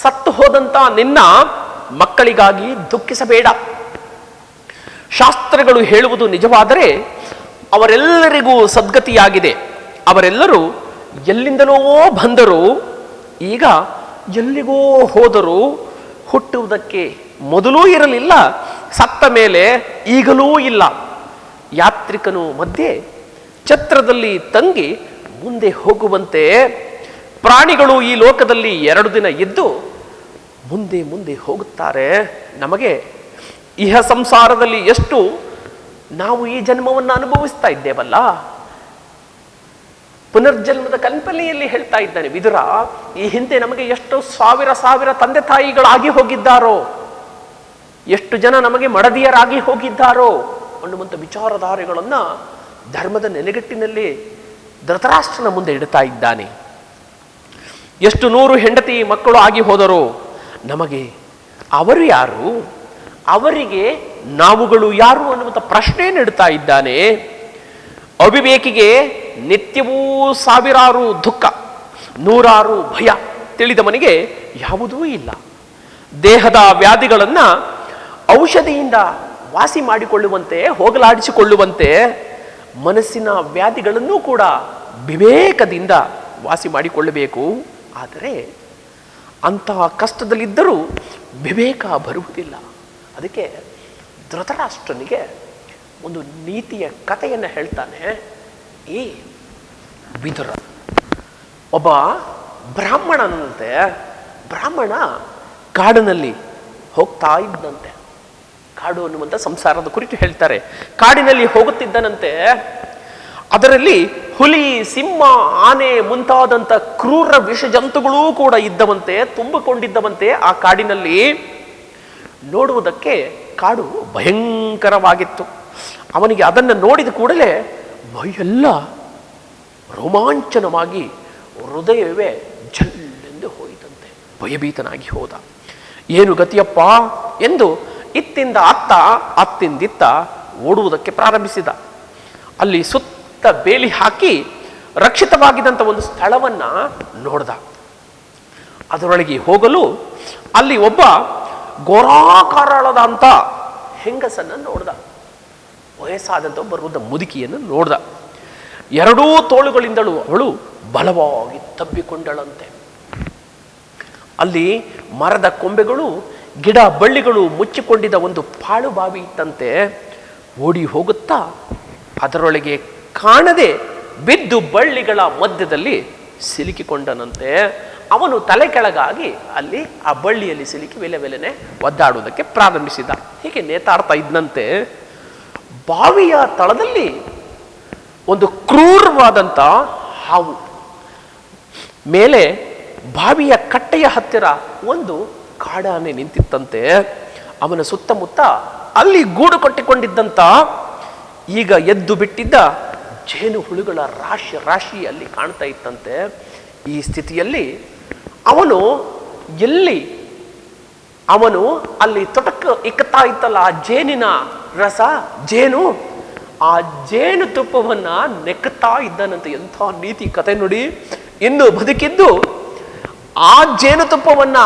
ಸತ್ತು ಹೋದಂತ ನಿನ್ನ ಮಕ್ಕಳಿಗಾಗಿ ದುಃಖಿಸಬೇಡ. ಶಾಸ್ತ್ರಗಳು ಹೇಳುವುದು ನಿಜವಾದರೆ ಅವರೆಲ್ಲರಿಗೂ ಸದ್ಗತಿಯಾಗಿದೆ. ಅವರೆಲ್ಲರೂ ಎಲ್ಲಿಂದಲೋ ಬಂದರು, ಈಗ ಎಲ್ಲಿಗೋ ಹೋದರು. ಹುಟ್ಟುವುದಕ್ಕೆ ಮೊದಲೂ ಇರಲಿಲ್ಲ, ಸತ್ತ ಮೇಲೆ ಈಗಲೂ ಇಲ್ಲ. ಯಾತ್ರಿಕನು ಮಧ್ಯೆ ಛತ್ರದಲ್ಲಿ ತಂಗಿ ಮುಂದೆ ಹೋಗುವಂತೆ ಪ್ರಾಣಿಗಳು ಈ ಲೋಕದಲ್ಲಿ 2 ದಿನ ಇದ್ದು ಮುಂದೆ ಮುಂದೆ ಹೋಗುತ್ತಾರೆ. ನಮಗೆ ಇಹ ಸಂಸಾರದಲ್ಲಿ ಎಷ್ಟು ನಾವು ಈ ಜನ್ಮವನ್ನು ಅನುಭವಿಸ್ತಾ ಇದ್ದೇವಲ್ಲ. ಪುನರ್ಜನ್ಮದ ಕಲ್ಪನೆಯಲ್ಲಿ ಹೇಳ್ತಾ ಇದ್ದಾನೆ ವಿದುರ, ಈ ಹಿಂದೆ ನಮಗೆ ಎಷ್ಟು ಸಾವಿರ ತಂದೆ ತಾಯಿಗಳಾಗಿ ಹೋಗಿದ್ದಾರೋ, ಎಷ್ಟು ಜನ ನಮಗೆ ಮಡದಿಯರಾಗಿ ಹೋಗಿದ್ದಾರೋ ಅನ್ನುವಂಥ ವಿಚಾರಧಾರೆಗಳನ್ನ ಧರ್ಮದ ನೆಲೆಗಟ್ಟಿನಲ್ಲಿ ಧೃತರಾಷ್ಟ್ರನ ಮುಂದೆ ಇಡ್ತಾ ಇದ್ದಾನೆ. ಎಷ್ಟು 100 ಹೆಂಡತಿ ಮಕ್ಕಳು ಆಗಿ ಹೋದರು, ನಮಗೆ ಅವರು ಯಾರು, ಅವರಿಗೆ ನಾವುಗಳು ಯಾರು ಅನ್ನುವಂಥ ಪ್ರಶ್ನೆಯನ್ನು ಇಡ್ತಾ ಇದ್ದಾನೆ. ಅವಿವೇಕಿಗೆ ನಿತ್ಯವೂ 1000 ದುಃಖ, 100 ಭಯ, ತಿಳಿದವನಿಗೆ ಯಾವುದೂ ಇಲ್ಲ. ದೇಹದ ವ್ಯಾಧಿಗಳನ್ನ ಔಷಧಿಯಿಂದ ವಾಸಿ ಮಾಡಿಕೊಳ್ಳುವಂತೆ, ಹೋಗಲಾಡಿಸಿಕೊಳ್ಳುವಂತೆ ಮನಸ್ಸಿನ ವ್ಯಾಧಿಗಳನ್ನು ಕೂಡ ವಿವೇಕದಿಂದ ವಾಸಿ ಮಾಡಿಕೊಳ್ಳಬೇಕು. ಆದರೆ ಅಂತಹ ಕಷ್ಟದಲ್ಲಿದ್ದರೂ ವಿವೇಕ ಬರುವುದಿಲ್ಲ. ಅದಕ್ಕೆ ಧೃತರಾಷ್ಟ್ರನಿಗೆ ಒಂದು ನೀತಿಯ ಕಥೆಯನ್ನು ಹೇಳ್ತಾನೆ ಈ ವಿದುರ. ಒಬ್ಬ ಬ್ರಾಹ್ಮಣನಂತೆ, ಬ್ರಾಹ್ಮಣ ಕಾಡಿನಲ್ಲಿ ಹೋಗ್ತಾ ಇದ್ದಂತೆ. ಕಾಡು ಅನ್ನುವಂಥ ಸಂಸಾರದ ಕುರಿತು ಹೇಳ್ತಾರೆ. ಕಾಡಿನಲ್ಲಿ ಹೋಗುತ್ತಿದ್ದನಂತೆ, ಅದರಲ್ಲಿ ಹುಲಿ, ಸಿಂಹ, ಆನೆ ಮುಂತಾದಂಥ ಕ್ರೂರ ವಿಷ ಜಂತುಗಳೂ ಕೂಡ ಇದ್ದವಂತೆ, ತುಂಬಿಕೊಂಡಿದ್ದವಂತೆ ಆ ಕಾಡಿನಲ್ಲಿ. ನೋಡುವುದಕ್ಕೆ ಕಾಡು ಭಯಂಕರವಾಗಿತ್ತು. ಅವನಿಗೆ ಅದನ್ನು ನೋಡಿದ ಕೂಡಲೇ ಮೈಯೆಲ್ಲ ರೋಮಾಂಚನವಾಗಿ ಹೃದಯವೇ ಜಲ್ಲೆಂದು ಹೋಯಿತಂತೆ. ಭಯಭೀತನಾಗಿ ಹೋದ. ಏನು ಗತಿಯಪ್ಪ ಎಂದು ಇತ್ತಿಂದ ಅತ್ತ ಅತ್ತಿಂದಿತ್ತ ಓಡುವುದಕ್ಕೆ ಪ್ರಾರಂಭಿಸಿದ. ಅಲ್ಲಿ ಸುತ್ತ ಬೇಲಿ ಹಾಕಿ ರಕ್ಷಿತವಾಗಿದ್ದಂಥ ಒಂದು ಸ್ಥಳವನ್ನ ನೋಡ್ದ. ಅದರೊಳಗೆ ಹೋಗಲು ಅಲ್ಲಿ ಒಬ್ಬ ಘೋರಾಕಾರಳದಂತ ಹೆಂಗಸನ್ನ ನೋಡ್ದ. ವಯಸ್ಸಾದಂಥ ಒಬ್ಬ ವೃದ್ಧ ಮುದುಕಿಯನ್ನು ನೋಡ್ದ. 2 ತೋಳುಗಳಿಂದಲೂ ಅವಳು ಬಲವಾಗಿ ತಬ್ಬಿಕೊಂಡಳಂತೆ. ಅಲ್ಲಿ ಮರದ ಕೊಂಬೆಗಳು, ಗಿಡ ಬಳ್ಳಿಗಳು ಮುಚ್ಚಿಕೊಂಡಿದ್ದ ಒಂದು ಪಾಳು ಬಾವಿ ಇತ್ತಂತೆ. ಓಡಿ ಹೋಗುತ್ತಾ ಅದರೊಳಗೆ ಕಾಣದೆ ಬಿದ್ದು ಬಳ್ಳಿಗಳ ಮಧ್ಯದಲ್ಲಿ ಸಿಲುಕಿಕೊಂಡನಂತೆ. ಅವನು ತಲೆ ಕೆಳಗಾಗಿ ಅಲ್ಲಿ ಆ ಬಳ್ಳಿಯಲ್ಲಿ ಸಿಲುಕಿ ವೆಲೆನೆ ಒದ್ದಾಡುವುದಕ್ಕೆ ಪ್ರಾರಂಭಿಸಿದ. ಹೀಗೆ ನೇತಾಡ್ತಾ ಇದ್ದಂತೆ ಬಾವಿಯ ತಳದಲ್ಲಿ ಒಂದು ಕ್ರೂರವಾದಂಥ ಹಾವು, ಮೇಲೆ ಬಾವಿಯ ಕಟ್ಟೆಯ ಹತ್ತಿರ ಒಂದು ಕಾಡಾನೆ ನಿಂತಿತ್ತಂತೆ. ಅವನ ಸುತ್ತಮುತ್ತ ಅಲ್ಲಿ ಗೂಡು ಕಟ್ಟಿಕೊಂಡಿದ್ದಂಥ ಈಗ ಎದ್ದು ಬಿಟ್ಟಿದ್ದ ಜೇನು ಹುಳುಗಳ ರಾಶಿ ರಾಶಿ ಅಲ್ಲಿ ಕಾಣ್ತಾ ಇತ್ತಂತೆ. ಈ ಸ್ಥಿತಿಯಲ್ಲಿ ಅವನು ಅಲ್ಲಿ ತೊಟಕ ಇಕ್ಕತ್ತಾ ಇತ್ತಲ್ಲ ಆ ಜೇನಿನ ರಸ, ಜೇನು, ಆ ಜೇನು ತುಪ್ಪವನ್ನ ನೆಕ್ಕುತ್ತಾ ಇದ್ದಾನಂತೆ. ಎಂಥ ನೀತಿ ಕತೆ ನೋಡಿ. ಇನ್ನು ಬದುಕಿದ್ದು ಆ ಜೇನುತುಪ್ಪವನ್ನ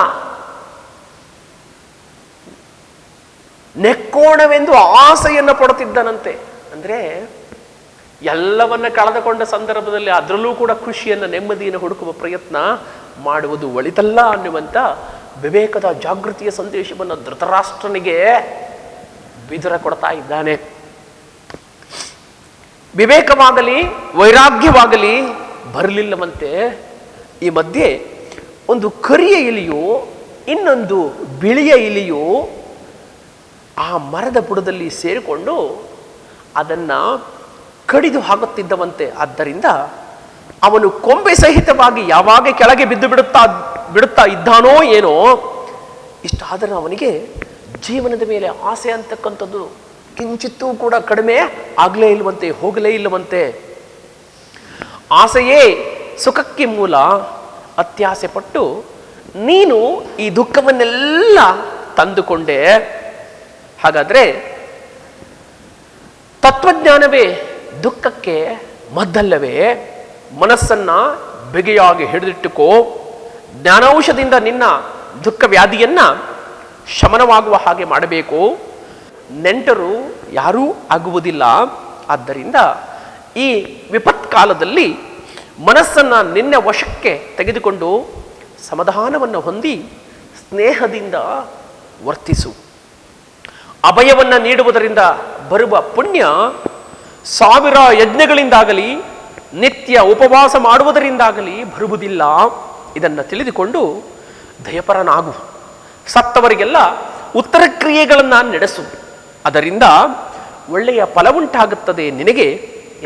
ನೆಕ್ಕೋಣವೆಂದು ಆಸೆಯನ್ನು ಪಡುತ್ತಿದ್ದನಂತೆ. ಅಂದ್ರೆ ಎಲ್ಲವನ್ನ ಕಳೆದುಕೊಂಡ ಸಂದರ್ಭದಲ್ಲಿ ಅದರಲ್ಲೂ ಕೂಡ ಖುಷಿಯನ್ನು, ನೆಮ್ಮದಿಯನ್ನು ಹುಡುಕುವ ಪ್ರಯತ್ನ ಮಾಡುವುದು ಒಳಿತಲ್ಲ ಅನ್ನುವಂಥ ವಿವೇಕದ ಜಾಗೃತಿಯ ಸಂದೇಶವನ್ನು ಧೃತರಾಷ್ಟ್ರನಿಗೆ ವಿದುರ ಕೊಡ್ತಾ ಇದ್ದಾನೆ. ವಿವೇಕವಾಗಲಿ ವೈರಾಗ್ಯವಾಗಲಿ ಬರಲಿಲ್ಲವಂತೆ. ಈ ಮಧ್ಯೆ ಒಂದು ಕರಿಯ ಇಲಿಯು, ಇನ್ನೊಂದು ಬಿಳಿಯ ಇಲಿಯು ಆ ಮರದ ಬುಡದಲ್ಲಿ ಸೇರಿಕೊಂಡು ಅದನ್ನ ಕಡಿದು ಹಾಕುತ್ತಿದ್ದವಂತೆ. ಆದ್ದರಿಂದ ಅವನು ಕೊಂಬೆ ಸಹಿತವಾಗಿ ಯಾವಾಗ ಕೆಳಗೆ ಬಿದ್ದು ಬಿಡುತ್ತಾ ಇದ್ದಾನೋ ಏನೋ, ಇಷ್ಟಾದರೂ ಅವನಿಗೆ ಜೀವನದ ಮೇಲೆ ಆಸೆ ಅಂತಕ್ಕಂಥದ್ದು ಕಿಂಚಿತ್ತೂ ಕೂಡ ಕಡಿಮೆ ಆಗಲೇ ಇಲ್ಲವಂತೆ, ಹೋಗಲೇ ಇಲ್ಲವಂತೆ. ಆಸೆಯೇ ಸುಖಕ್ಕೆ ಮೂಲ. ಅತ್ಯಾಸೆ ಪಟ್ಟು ನೀನು ಈ ದುಃಖವನ್ನೆಲ್ಲ ತಂದುಕೊಂಡೆ. ಹಾಗಾದ್ರೆ ತತ್ವಜ್ಞಾನವೇ ದುಃಖಕ್ಕೆ ಮದ್ದಲ್ಲವೇ? ಮನಸ್ಸನ್ನ ಬಿಗಿಯಾಗಿ ಹಿಡಿದಿಟ್ಟುಕೋ. ಜ್ಞಾನೌಷದಿಂದ ನಿನ್ನ ದುಃಖ ವ್ಯಾಧಿಯನ್ನ ಶಮನವಾಗುವ ಹಾಗೆ ಮಾಡಬೇಕು. ನೆಂಟರು ಯಾರೂ ಆಗುವುದಿಲ್ಲ. ಆದ್ದರಿಂದ ಈ ವಿಪತ್ಕಾಲದಲ್ಲಿ ಮನಸ್ಸನ್ನ ನಿನ್ನ ವಶಕ್ಕೆ ತೆಗೆದುಕೊಂಡು ಸಮಾಧಾನವನ್ನು ಹೊಂದಿ ಸ್ನೇಹದಿಂದ ವರ್ತಿಸು. ಅಭಯವನ್ನು ನೀಡುವುದರಿಂದ ಬರುವ ಪುಣ್ಯ 1000 ಯಜ್ಞಗಳಿಂದಾಗಲಿ ನಿತ್ಯ ಉಪವಾಸ ಮಾಡುವುದರಿಂದಾಗಲಿ ಬರುವುದಿಲ್ಲ. ಇದನ್ನು ತಿಳಿದುಕೊಂಡು ದಯಪರನಾಗು. ಸತ್ತವರಿಗೆಲ್ಲ ಉತ್ತರ ಕ್ರಿಯೆಗಳನ್ನು ನಡೆಸು. ಅದರಿಂದ ಒಳ್ಳೆಯ ಫಲವುಂಟಾಗುತ್ತದೆ ನಿನಗೆ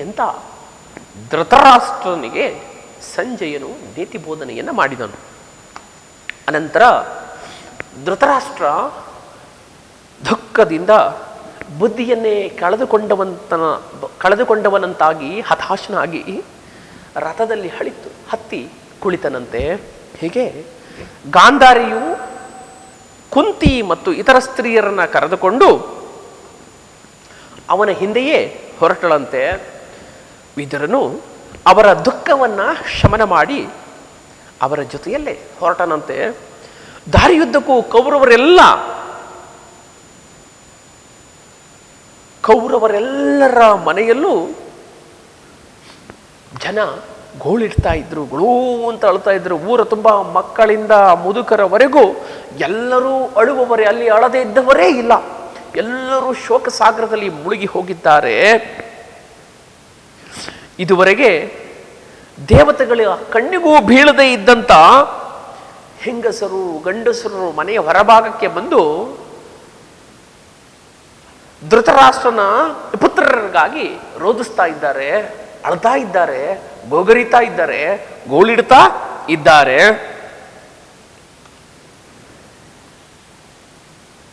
ಎಂತ ಧೃತರಾಷ್ಟ್ರನಿಗೆ ಸಂಜಯನು ನೀತಿ ಬೋಧನೆಯನ್ನು ಮಾಡಿದನು. ಅನಂತರ ಧೃತರಾಷ್ಟ್ರ ದುಃಖದಿಂದ ಬುದ್ಧಿಯನ್ನೇ ಕಳೆದುಕೊಂಡವನಂತಾಗಿ ಹತಾಶನಾಗಿ ರಥದಲ್ಲಿ ಹತ್ತಿ ಕುಳಿತನಂತೆ. ಹೀಗೆ ಗಾಂಧಾರಿಯು ಕುಂತಿ ಮತ್ತು ಇತರ ಸ್ತ್ರೀಯರನ್ನ ಕರೆದುಕೊಂಡು ಅವನ ಹಿಂದೆಯೇ ಹೊರಟಳಂತೆ. ವಿದುರನು ಅವರ ದುಃಖವನ್ನ ಶಮನ ಮಾಡಿ ಅವರ ಜೊತೆಯಲ್ಲೇ ಹೊರಟನಂತೆ. ದಾರಿಯುದ್ದಕ್ಕೂ ಕೌರವರೆಲ್ಲರ ಮನೆಯಲ್ಲೂ ಜನ ಗೋಳಿಡ್ತಾ ಇದ್ರು, ಗುಳೂ ಅಂತ ಅಳ್ತಾ ಇದ್ರು. ಊರ ತುಂಬ ಮಕ್ಕಳಿಂದ ಮುದುಕರವರೆಗೂ ಎಲ್ಲರೂ ಅಳುವವರೇ, ಅಲ್ಲಿ ಅಳದೇ ಇದ್ದವರೇ ಇಲ್ಲ. ಎಲ್ಲರೂ ಶೋಕ ಸಾಗರದಲ್ಲಿ ಮುಳುಗಿ ಹೋಗಿದ್ದಾರೆ. ಇದುವರೆಗೆ ದೇವತೆಗಳ ಕಣ್ಣಿಗೂ ಬೀಳದೇ ಇದ್ದಂಥ ಹೆಂಗಸರು ಗಂಡಸರು ಮನೆಯ ಹೊರಭಾಗಕ್ಕೆ ಬಂದು ಧೃತರಾಷ್ಟ್ರನ ಪುತ್ರರಿಗಾಗಿ ರೋಧಿಸ್ತಾ ಇದ್ದಾರೆ, ಅಳ್ತಾ ಇದ್ದಾರೆ, ಗೋಗರಿತಾ ಇದ್ದಾರೆ, ಗೋಳಿಡ್ತಾ ಇದ್ದಾರೆ.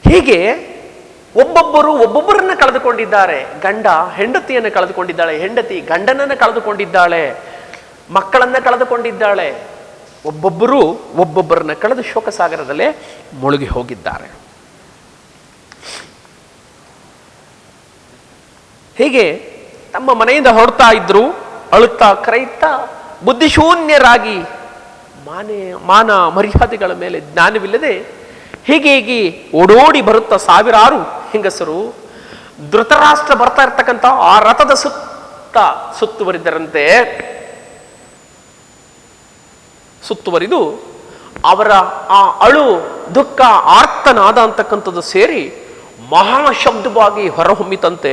ಹೀಗೆ ಒಬ್ಬೊಬ್ಬರನ್ನ ಕಳೆದುಕೊಂಡಿದ್ದಾರೆ. ಗಂಡ ಹೆಂಡತಿಯನ್ನು ಕಳೆದುಕೊಂಡಿದ್ದಾಳೆ, ಹೆಂಡತಿ ಗಂಡನನ್ನು ಕಳೆದುಕೊಂಡಿದ್ದಾಳೆ, ಮಕ್ಕಳನ್ನ ಕಳೆದುಕೊಂಡಿದ್ದಾಳೆ. ಒಬ್ಬೊಬ್ಬರನ್ನ ಕಳೆದು ಶೋಕಸಾಗರದಲ್ಲೇ ಮುಳುಗಿ ಹೋಗಿದ್ದಾರೆ. ಹೀಗೆ ತಮ್ಮ ಮನೆಯಿಂದ ಹೊರಡ್ತಾ ಇದ್ರು, ಅಳುತ್ತಾ ಕರೆಯುತ್ತಾ ಬುದ್ಧಿಶೂನ್ಯರಾಗಿ ಮಾನ ಮರ್ಯಾದೆಗಳ ಮೇಲೆ ಜ್ಞಾನವಿಲ್ಲದೆ ಹೀಗೆ ಓಡೋಡಿ ಬರುತ್ತಾ ಸಾವಿರಾರು ಹೆಂಗಸರು ಧೃತರಾಷ್ಟ್ರ ಬರ್ತಾ ಇರ್ತಕ್ಕಂಥ ಆ ರಥದ ಸುತ್ತುವರಿದು ಅವರ ಆ ಅಳು ದುಃಖ ಆರ್ತನಾದ ಅಂತಕ್ಕಂಥದ್ದು ಸೇರಿ ಮಹಾಶಬ್ದವಾಗಿ ಹೊರಹೊಮ್ಮಿತಂತೆ.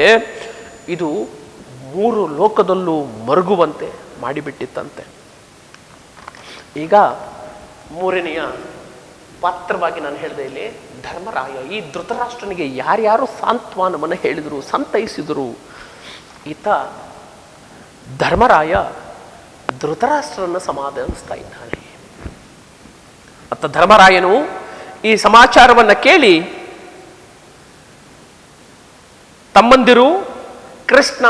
ಇದು 3 ಲೋಕದಲ್ಲೂ ಮರುಗುವಂತೆ ಮಾಡಿಬಿಟ್ಟಿತ್ತಂತೆ. ಈಗ 3ನೆಯ ಪಾತ್ರವಾಗಿ ನಾನು ಹೇಳಿದೆ ಇಲ್ಲಿ ಧರ್ಮರಾಯ. ಈ ಧೃತರಾಷ್ಟ್ರನಿಗೆ ಯಾರ್ಯಾರು ಸಾಂತ್ವನವನ್ನು ಹೇಳಿದರು, ಸಂತೈಸಿದರು. ಈತ ಧರ್ಮರಾಯ ಧೃತರಾಷ್ಟ್ರನ ಸಮಾಧಾನಿಸ್ತಾ ಇದ್ದಾನೆ. ಅತ್ತ ಧರ್ಮರಾಯನು ಈ ಸಮಾಚಾರವನ್ನು ಕೇಳಿ ತಮ್ಮಂದಿರು ಕೃಷ್ಣ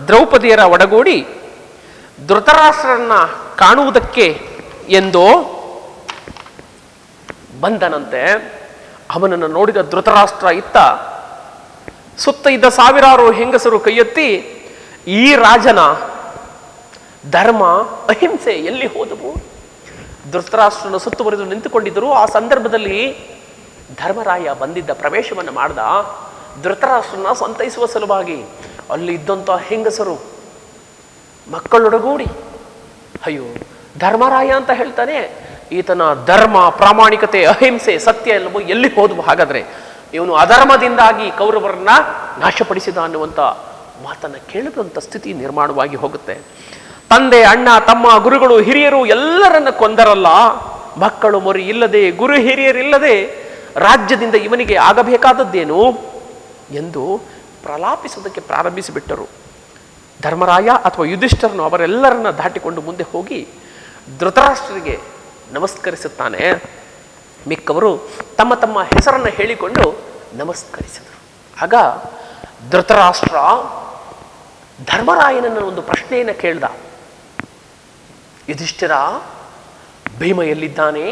ದ್ರೌಪದಿಯರ ಒಡಗೂಡಿ ಧೃತರಾಷ್ಟ್ರನ್ನ ಕಾಣುವುದಕ್ಕೆ ಎಂದು ಬಂದನಂತೆ. ಅವನನ್ನು ನೋಡಿದ ಧೃತರಾಷ್ಟ್ರ ಸುತ್ತ ಇದ್ದ ಸಾವಿರಾರು ಹೆಂಗಸರು ಕೈಯೆತ್ತಿ, ಈ ರಾಜನ ಧರ್ಮ ಅಹಿಂಸೆ ಎಲ್ಲಿ ಹೋದವು? ಧೃತರಾಷ್ಟ್ರನ ಸುತ್ತುವರೆದು ನಿಂತುಕೊಂಡಿದ್ದರು. ಆ ಸಂದರ್ಭದಲ್ಲಿ ಧರ್ಮರಾಯ ಪ್ರವೇಶವನ್ನು ಮಾಡ್ದ. ಧೃತರಾಷ್ಟ್ರನ ಸಂತೈಸುವ ಸಲುವಾಗಿ ಅಲ್ಲಿ ಇದ್ದಂಥ ಹೆಂಗಸರು ಮಕ್ಕಳೊಡಗೂಡಿ, ಅಯ್ಯೋ ಧರ್ಮರಾಯ ಅಂತ ಹೇಳ್ತಾನೆ, ಈತನ ಧರ್ಮ ಪ್ರಾಮಾಣಿಕತೆ ಅಹಿಂಸೆ ಸತ್ಯ ಎಲ್ಲವೂ ಎಲ್ಲಿ ಹೋದವು? ಹಾಗಾದ್ರೆ ಇವನು ಅಧರ್ಮದಿಂದಾಗಿ ಕೌರವರನ್ನ ನಾಶಪಡಿಸಿದ ಅನ್ನುವಂಥ ಮಾತನ್ನು ಕೇಳುವಂಥ ಸ್ಥಿತಿ ನಿರ್ಮಾಣವಾಗಿ ಹೋಗುತ್ತೆ. ತಂದೆ, ಅಣ್ಣ, ತಮ್ಮ, ಗುರುಗಳು, ಹಿರಿಯರು ಎಲ್ಲರನ್ನ ಕೊಂದರಲ್ಲ. ಮಕ್ಕಳು ಮೊರಿ ಇಲ್ಲದೆ, ಗುರು ಹಿರಿಯರಿಲ್ಲದೆ ರಾಜ್ಯದಿಂದ ಇವನಿಗೆ ಆಗಬೇಕಾದದ್ದೇನು ಎಂದು ಪ್ರಲಾಪಿಸೋದಕ್ಕೆ ಪ್ರಾರಂಭಿಸಿಬಿಟ್ಟರು. ಧರ್ಮರಾಯ ಅಥವಾ ಯುಧಿಷ್ಠರನು ಅವರೆಲ್ಲರನ್ನ ದಾಟಿಕೊಂಡು ಮುಂದೆ ಹೋಗಿ ಧೃತರಾಷ್ಟ್ರರಿಗೆ ನಮಸ್ಕರಿಸುತ್ತಾನೆ. ಮಿಕ್ಕವರು ತಮ್ಮ ತಮ್ಮ ಹೆಸರನ್ನು ಹೇಳಿಕೊಂಡು ನಮಸ್ಕರಿಸಿದರು. ಆಗ ಧೃತರಾಷ್ಟ್ರ ಧರ್ಮರಾಯನನ್ನು ಒಂದು ಪ್ರಶ್ನೆಯನ್ನು ಕೇಳ್ದ. ಯುಧಿಷ್ಠಿರ, ಭೀಮ ಎಲ್ಲಿದ್ದಾನೆ?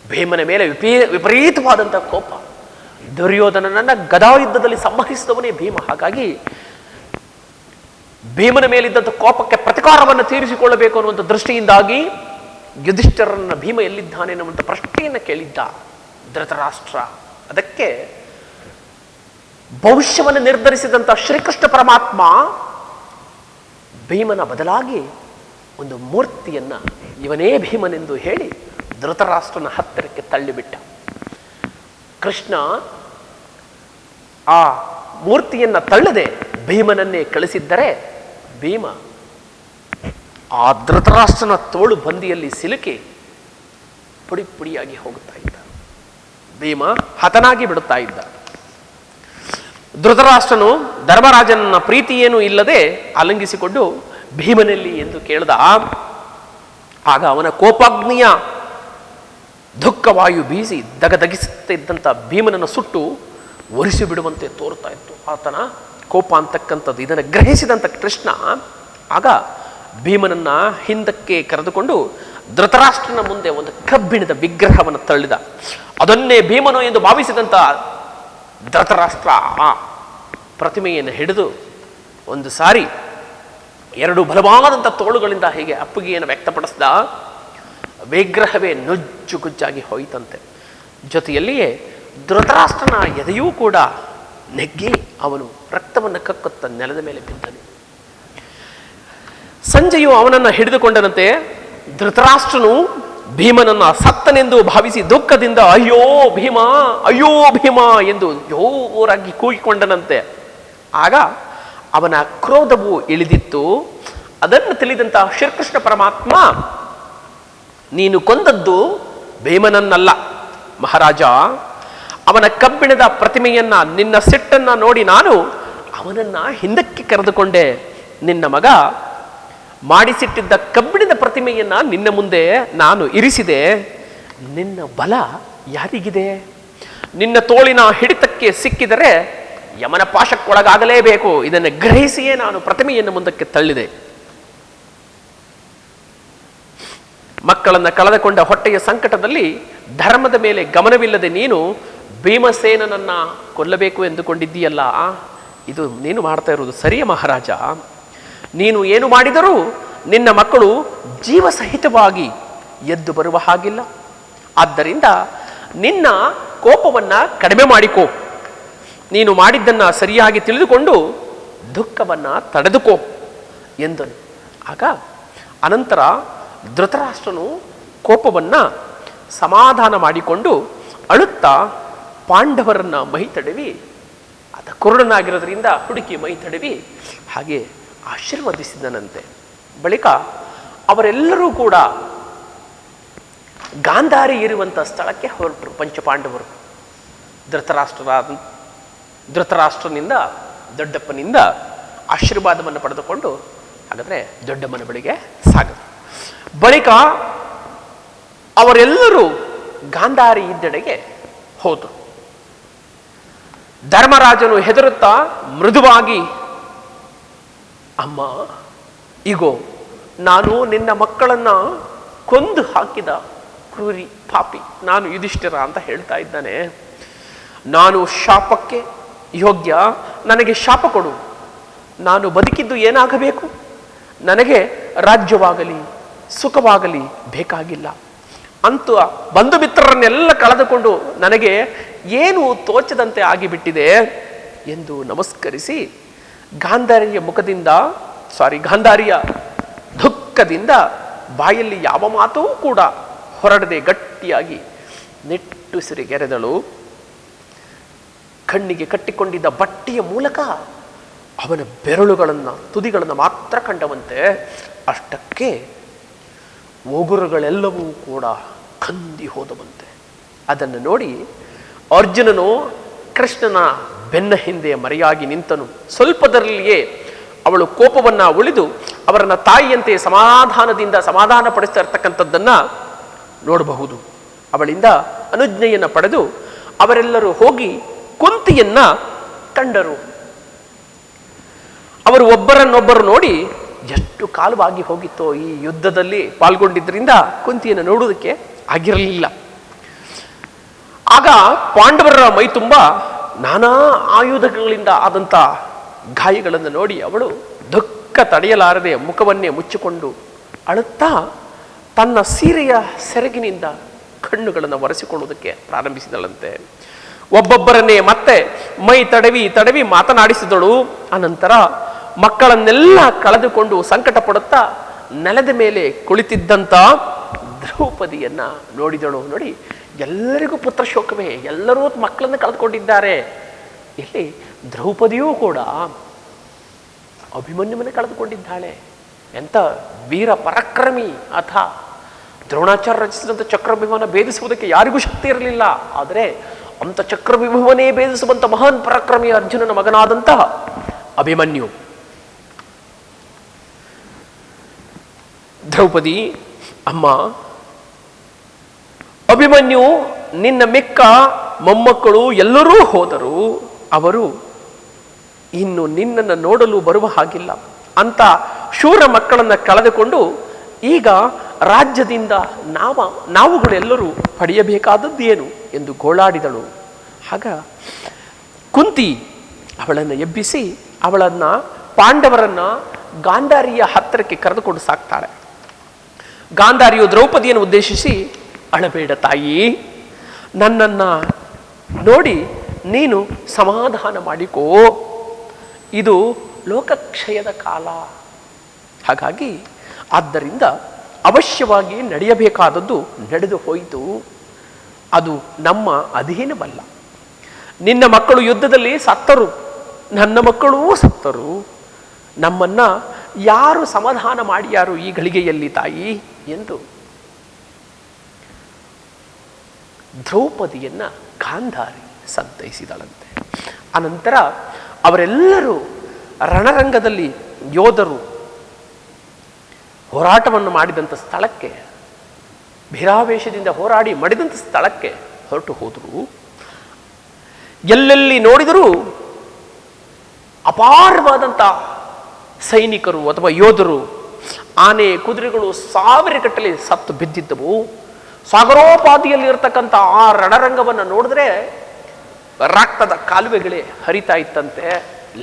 ಭೀಮನ ಮೇಲೆ ವಿಪರೀತವಾದಂಥ ಕೋಪ. ದುರ್ಯೋಧನನನ್ನ ಗದಾಯುದ್ಧದಲ್ಲಿ ಸಂಹರಿಸಿದವನೇ ಭೀಮ. ಹಾಗಾಗಿ ಭೀಮನ ಮೇಲಿದ್ದಂಥ ಕೋಪಕ್ಕೆ ಪ್ರತಿಕಾರವನ್ನು ತೀರಿಸಿಕೊಳ್ಳಬೇಕು ಅನ್ನುವಂಥ ದೃಷ್ಟಿಯಿಂದಾಗಿ ಯುಧಿಷ್ಠಿರನ ಭೀಮ ಎಲ್ಲಿದ್ದಾನೆ ಅನ್ನುವಂಥ ಪ್ರಶ್ನೆಯನ್ನು ಕೇಳಿದ್ದ ಧೃತರಾಷ್ಟ್ರ. ಅದಕ್ಕೆ ಭವಿಷ್ಯವನ್ನು ನಿರ್ಧರಿಸಿದಂಥ ಶ್ರೀಕೃಷ್ಣ ಪರಮಾತ್ಮ ಭೀಮನ ಬದಲಾಗಿ ಒಂದು ಮೂರ್ತಿಯನ್ನ ಇವನೇ ಭೀಮನೆಂದು ಹೇಳಿ ಧೃತರಾಷ್ಟ್ರನ ಹತ್ತಿರಕ್ಕೆ ತಳ್ಳಿಬಿಟ್ಟ. ಕೃಷ್ಣ ಆ ಮೂರ್ತಿಯನ್ನ ತಳ್ಳದೆ ಭೀಮನನ್ನೇ ಕಳಿಸಿದ್ದರೆ ಭೀಮ ಆ ಧೃತರಾಷ್ಟ್ರನ ತೋಳು ಬಂದಿಯಲ್ಲಿ ಸಿಲುಕಿ ಪುಡಿ ಪುಡಿಯಾಗಿ ಹೋಗುತ್ತಾ ಇದ್ದ. ಭೀಮ ಹತನಾಗಿ ಬಿಡುತ್ತಾ ಇದ್ದ. ಧೃತರಾಷ್ಟ್ರನು ಧರ್ಮರಾಜನ ಪ್ರೀತಿ ಏನೂ ಇಲ್ಲದೆ ಆಲಂಗಿಸಿಕೊಂಡು ಭೀಮನಲ್ಲಿ ಎಂದು ಕೇಳಿದ. ಆಗ ಅವನ ಕೋಪಾಗ್ನಿಯ ದುಃಖವಾಯು ಬೀಸಿ ದಗದಗಿಸುತ್ತಿದ್ದಂಥ ಭೀಮನನ್ನು ಸುಟ್ಟು ಒರಿಸಿ ಬಿಡುವಂತೆ ತೋರುತ್ತಾ ಇತ್ತು ಆತನ ಕೋಪ ಅಂತಕ್ಕಂಥದ್ದು. ಇದನ್ನು ಗ್ರಹಿಸಿದಂಥ ಕೃಷ್ಣ ಆಗ ಭೀಮನನ್ನ ಹಿಂದಕ್ಕೆ ಕರೆದುಕೊಂಡು ಧೃತರಾಷ್ಟ್ರನ ಮುಂದೆ ಒಂದು ಕಬ್ಬಿಣದ ವಿಗ್ರಹವನ್ನು ತಳ್ಳಿದ. ಅದನ್ನೇ ಭೀಮನು ಎಂದು ಭಾವಿಸಿದಂಥ ಧೃತರಾಷ್ಟ್ರ ಆ ಪ್ರತಿಮೆಯನ್ನು ಹಿಡಿದು ಒಂದು ಸಾರಿ ಎರಡು ಬಲವಾದಂಥ ತೋಳುಗಳಿಂದ ಹೀಗೆ ಅಪ್ಪುಗೆಯನ್ನು ವ್ಯಕ್ತಪಡಿಸಿದ. ವಿಗ್ರಹವೇ ನುಜ್ಜುಗುಜ್ಜಾಗಿ ಹೋಯಿತಂತೆ. ಜೊತೆಯಲ್ಲಿಯೇ ಧೃತರಾಷ್ಟ್ರನ ಎದೆಯೂ ಕೂಡ ನೆಗ್ಗಿ ಅವನು ರಕ್ತವನ್ನು ಕಕ್ಕುತ್ತ ನೆಲದ ಮೇಲೆ ಬಿದ್ದನು. ಸಂಜೆಯು ಅವನನ್ನು ಹಿಡಿದುಕೊಂಡನಂತೆ. ಧೃತರಾಷ್ಟ್ರನು ಭೀಮನನ್ನ ಸತ್ತನೆಂದು ಭಾವಿಸಿ ದುಃಖದಿಂದ ಅಯ್ಯೋ ಭೀಮ ಅಯ್ಯೋ ಭೀಮ ಎಂದು ಜೋರಾಗಿ ಕೂಗಿಕೊಂಡನಂತೆ. ಆಗ ಅವನ ಕ್ರೋಧವು ಇಳಿದಿತ್ತು. ಅದನ್ನು ತಿಳಿದಂತ ಶ್ರೀಕೃಷ್ಣ ಪರಮಾತ್ಮ, ನೀನು ಕೊಂದದ್ದು ಭೀಮನನ್ನಲ್ಲ ಮಹಾರಾಜ, ಅವನ ಕಬ್ಬಿಣದ ಪ್ರತಿಮೆಯನ್ನ, ನಿನ್ನ ಸಿಟ್ಟನ್ನ ನೋಡಿ ನಾನು ಅವನನ್ನ ಹಿಂದಕ್ಕೆ ಕರೆದುಕೊಂಡೆ. ನಿನ್ನ ಮಗ ಮಾಡಿಸಿಟ್ಟಿದ್ದ ಕಬ್ಬಿಣದ ಪ್ರತಿಮೆಯನ್ನ ನಿನ್ನ ಮುಂದೆ ನಾನು ಇರಿಸಿದೆ. ನಿನ್ನ ಬಲ ಯಾರಿಗಿದೆ? ನಿನ್ನ ತೋಳಿನ ಹಿಡಿತಕ್ಕೆ ಸಿಕ್ಕಿದರೆ ಯಮನ ಪಾಶಕ್ಕೊಳಗಾಗಲೇಬೇಕು. ಇದನ್ನು ಗ್ರಹಿಸಿಯೇ ನಾನು ಪ್ರತಿಮೆಯನ್ನು ಮುಂದಕ್ಕೆ ತಳ್ಳಿದೆ. ಮಕ್ಕಳನ್ನು ಕಳೆದುಕೊಂಡ ಹೊಟ್ಟೆಯ ಸಂಕಟದಲ್ಲಿ ಧರ್ಮದ ಮೇಲೆ ಗಮನವಿಲ್ಲದೆ ನೀನು ಭೀಮಸೇನನನ್ನ ಕೊಲ್ಲಬೇಕು ಎಂದುಕೊಂಡಿದ್ದೀಯಲ್ಲ, ಇದು ನೀನು ಮಾಡ್ತಾ ಇರುವುದು ಸರಿಯ ಮಹಾರಾಜ. ನೀನು ಏನು ಮಾಡಿದರೂ ನಿನ್ನ ಮಕ್ಕಳು ಜೀವಸಹಿತವಾಗಿ ಎದ್ದು ಬರುವ ಹಾಗಿಲ್ಲ. ಆದ್ದರಿಂದ ನಿನ್ನ ಕೋಪವನ್ನ ಕಡಿಮೆ ಮಾಡಿಕೋ. ನೀನು ಮಾಡಿದ್ದನ್ನ ಸರಿಯಾಗಿ ತಿಳಿದುಕೊಂಡು ದುಃಖವನ್ನ ತಡೆದುಕೋ ಎಂದನು. ಆಗ ಅನಂತರ ಧೃತರಾಷ್ಟ್ರನು ಕೋಪವನ್ನ ಸಮಾಧಾನ ಮಾಡಿಕೊಂಡು ಅಳುತ್ತಾ ಪಾಂಡವರನ್ನ ಮೈ ತಡವಿ, ಅದ ಕುರುಡನಾಗಿರೋದ್ರಿಂದ ಹುಡುಕಿ ಮೈ ತಡವಿ ಹಾಗೆ ಆಶೀರ್ವದಿಸಿದನಂತೆ. ಬಳಿಕ ಅವರೆಲ್ಲರೂ ಕೂಡ ಗಾಂಧಾರಿ ಇರುವಂಥ ಸ್ಥಳಕ್ಕೆ ಹೊರಟರು. ಪಂಚಪಾಂಡವರು ಧೃತರಾಷ್ಟ್ರನಿಂದ ದೊಡ್ಡಪ್ಪನಿಂದ ಆಶೀರ್ವಾದವನ್ನು ಪಡೆದುಕೊಂಡು ಹಾಗಾದ್ರೆ ದೊಡ್ಡಮ್ಮನ ಬಳಿಗೆ ಸಾಗರು. ಬಳಿಕ ಅವರೆಲ್ಲರೂ ಗಾಂಧಾರಿ ಇದ್ದೆಡೆಗೆ ಹೋದರು. ಧರ್ಮರಾಜನು ಹೆದರುತ್ತಾ ಮೃದುವಾಗಿ, ಅಮ್ಮ ಈಗೋ ನಾನು ನಿನ್ನ ಮಕ್ಕಳನ್ನ ಕೊಂದು ಹಾಕಿದ ಕ್ರೂರಿ ಪಾಪಿ ನಾನು ಯುಧಿಷ್ಠಿರ ಅಂತ ಹೇಳ್ತಾ ಇದ್ದಾನೆ. ನಾನು ಶಾಪಕ್ಕೆ ಯೋಗ್ಯ, ನನಗೆ ಶಾಪ ಕೊಡು. ನಾನು ಬದುಕಿದ್ದು ಏನಾಗಬೇಕು? ನನಗೆ ರಾಜ್ಯವಾಗಲಿ ಸುಖವಾಗಲಿ ಬೇಕಾಗಿಲ್ಲ. ಅಂತೂ ಬಂಧು ಮಿತ್ರರನ್ನೆಲ್ಲ ಕಳೆದುಕೊಂಡು ನನಗೆ ಏನು ತೋಚದಂತೆ ಆಗಿಬಿಟ್ಟಿದೆ ಎಂದು ನಮಸ್ಕರಿಸಿ ಗಾಂಧಾರಿಯ ದುಃಖದಿಂದ ಬಾಯಲ್ಲಿ ಯಾವ ಮಾತೂ ಕೂಡ ಹೊರಡದೆ ಗಟ್ಟಿಯಾಗಿ ನಿಟ್ಟುಸಿರಿಗೆರೆದಳು. ಕಣ್ಣಿಗೆ ಕಟ್ಟಿಕೊಂಡಿದ್ದ ಬಟ್ಟೆಯ ಮೂಲಕ ಅವನ ತುದಿಗಳನ್ನು ಮಾತ್ರ ಕಂಡವಂತೆ. ಅಷ್ಟಕ್ಕೆ ಉಗುರುಗಳೆಲ್ಲವೂ ಕೂಡ ಕಂದಿ ಹೋದವಂತೆ. ಅದನ್ನು ನೋಡಿ ಅರ್ಜುನನು ಕೃಷ್ಣನ ಬೆನ್ನ ಹಿಂದೆ ಮರೆಯಾಗಿ ನಿಂತನು. ಸ್ವಲ್ಪದರಲ್ಲಿಯೇ ಅವಳು ಕೋಪವನ್ನ ಉಳಿದು ಅವರನ್ನ ತಾಯಿಯಂತೆ ಸಮಾಧಾನದಿಂದ ಸಮಾಧಾನ ಪಡಿಸ್ತಾ ಇರ್ತಕ್ಕಂಥದ್ದನ್ನ ನೋಡಬಹುದು. ಅವಳಿಂದ ಅನುಜ್ಞೆಯನ್ನು ಪಡೆದು ಅವರೆಲ್ಲರೂ ಹೋಗಿ ಕುಂತಿಯನ್ನ ಕಂಡರು. ಅವರು ಒಬ್ಬರನ್ನೊಬ್ಬರು ನೋಡಿ ಎಷ್ಟು ಕಾಲವಾಗಿ ಹೋಗಿತ್ತೋ ಈ ಯುದ್ಧದಲ್ಲಿ ಪಾಲ್ಗೊಂಡಿದ್ದರಿಂದ ಕುಂತಿಯನ್ನು ನೋಡುವುದಕ್ಕೆ ಆಗಿರಲಿಲ್ಲ. ಆಗ ಪಾಂಡವರ ಮೈ ತುಂಬ ನಾನಾ ಆಯುಧಗಳಿಂದ ಆದಂಥ ಗಾಯಗಳನ್ನು ನೋಡಿ ಅವಳು ದುಃಖ ದುಃಖ ತಡೆಯಲಾರದೆ ಮುಖವನ್ನೇ ಮುಚ್ಚಿಕೊಂಡು ಅಳುತ್ತಾ ತನ್ನ ಸೀರೆಯ ಸೆರಗಿನಿಂದ ಕಣ್ಣುಗಳನ್ನು ಒರೆಸಿಕೊಳ್ಳುವುದಕ್ಕೆ ಪ್ರಾರಂಭಿಸಿದಳಂತೆ. ಒಬ್ಬೊಬ್ಬರನ್ನೇ ಮತ್ತೆ ಮೈ ತಡವಿ ಮಾತನಾಡಿಸಿದಳು. ಅನಂತರ ಮಕ್ಕಳನ್ನೆಲ್ಲ ಕಳೆದುಕೊಂಡು ಸಂಕಟ ಪಡುತ್ತಾ ನೆಲದ ಮೇಲೆ ಕುಳಿತಿದ್ದಂಥ ದ್ರೌಪದಿಯನ್ನ ನೋಡಿದಳು. ನೋಡಿ, ಎಲ್ಲರಿಗೂ ಪುತ್ರ ಶೋಕವೇ, ಎಲ್ಲರೂ ಮಕ್ಕಳನ್ನು ಕಳೆದುಕೊಂಡಿದ್ದಾರೆ. ಇಲ್ಲಿ ದ್ರೌಪದಿಯೂ ಕೂಡ ಅಭಿಮನ್ಯುವನ್ನು ಕಳೆದುಕೊಂಡಿದ್ದಾಳೆ. ಎಂಥ ವೀರ ಪರಾಕ್ರಮಿ ಅಥ ದ್ರೋಣಾಚಾರ್ಯ ರಚಿಸಿದಂಥ ಚಕ್ರವ್ಯೂಹವನ್ನು ಭೇದಿಸುವುದಕ್ಕೆ ಯಾರಿಗೂ ಶಕ್ತಿ ಇರಲಿಲ್ಲ. ಆದರೆ ಅಂಥ ಚಕ್ರವ್ಯೂಹವನ್ನೇ ಭೇದಿಸುವಂಥ ಮಹಾನ್ ಪರಾಕ್ರಮಿ ಅರ್ಜುನನ ಮಗನಾದಂತಹ ಅಭಿಮನ್ಯು. ದ್ರೌಪದಿ, ಅಮ್ಮ, ಅಭಿಮನ್ಯು ನಿನ್ನ ಮಿಕ್ಕ ಮೊಮ್ಮಕ್ಕಳು ಎಲ್ಲರೂ ಹೋದರು. ಅವರು ಇನ್ನು ನಿನ್ನನ್ನು ನೋಡಲು ಬರುವ ಹಾಗಿಲ್ಲ. ಅಂತ ಶೂರ ಮಕ್ಕಳನ್ನು ಕಳೆದುಕೊಂಡು ಈಗ ರಾಜ್ಯದಿಂದ ನಾವುಗಳೆಲ್ಲರೂ ಪಡೆಯಬೇಕಾದದ್ದೇನು ಎಂದು ಗೋಳಾಡಿದಳು. ಆಗ ಕುಂತಿ ಅವಳನ್ನು ಎಬ್ಬಿಸಿ ಅವಳನ್ನು ಪಾಂಡವರನ್ನ ಗಾಂಧಾರಿಯ ಹತ್ತಿರಕ್ಕೆ ಕರೆದುಕೊಂಡು ಸಾಕ್ತಾಳೆ. ಗಾಂಧಾರಿಯು ದ್ರೌಪದಿಯನ್ನು ಉದ್ದೇಶಿಸಿ, ಅಳಬೇಡ ತಾಯಿ, ನನ್ನನ್ನು ನೋಡಿ ನೀನು ಸಮಾಧಾನ ಮಾಡಿಕೋ. ಇದು ಲೋಕಕ್ಷಯದ ಕಾಲ. ಹಾಗಾಗಿ ಆದ್ದರಿಂದ ಅವಶ್ಯವಾಗಿ ನಡೆಯಬೇಕಾದದ್ದು ನಡೆದು ಹೋಯಿತು. ಅದು ನಮ್ಮ ಅಧೀನವಲ್ಲ. ನಿನ್ನ ಮಕ್ಕಳು ಯುದ್ಧದಲ್ಲಿ ಸತ್ತರು, ನನ್ನ ಮಕ್ಕಳೂ ಸತ್ತರು. ನಮ್ಮನ್ನ ಯಾರು ಸಮಾಧಾನ ಮಾಡಿಯಾರು ಈ ಗಳಿಗೆಯಲ್ಲಿ ತಾಯಿ ಎಂದು ದ್ರೌಪದಿಯನ್ನ ಗಾಂಧಾರಿ ಸಂತೈಸಿದಳಂತೆ. ಅನಂತರ ಅವರೆಲ್ಲರೂ ರಣರಂಗದಲ್ಲಿ ಯೋಧರು ಹೋರಾಟವನ್ನು ಮಾಡಿದಂಥ ಸ್ಥಳಕ್ಕೆ, ಭೀರಾವೇಶದಿಂದ ಹೋರಾಡಿ ಮಡಿದಂಥ ಸ್ಥಳಕ್ಕೆ ಹೊರಟು ಹೋದರು. ಎಲ್ಲೆಲ್ಲಿ ನೋಡಿದರೂ ಅಪಾರವಾದಂಥ ಸೈನಿಕರು ಅಥವಾ ಯೋಧರು, ಆನೆ ಕುದುರೆಗಳು ಸಾವಿರಗಟ್ಟಲೆ ಸತ್ತು ಬಿದ್ದಿದ್ದವು. ಸಾಗರೋಪಾದಿಯಲ್ಲಿ ಇರತಕ್ಕಂಥ ಆ ರಣರಂಗವನ್ನು ನೋಡಿದ್ರೆ ರಕ್ತದ ಕಾಲುವೆಗಳೇ ಹರಿತಾ ಇತ್ತಂತೆ.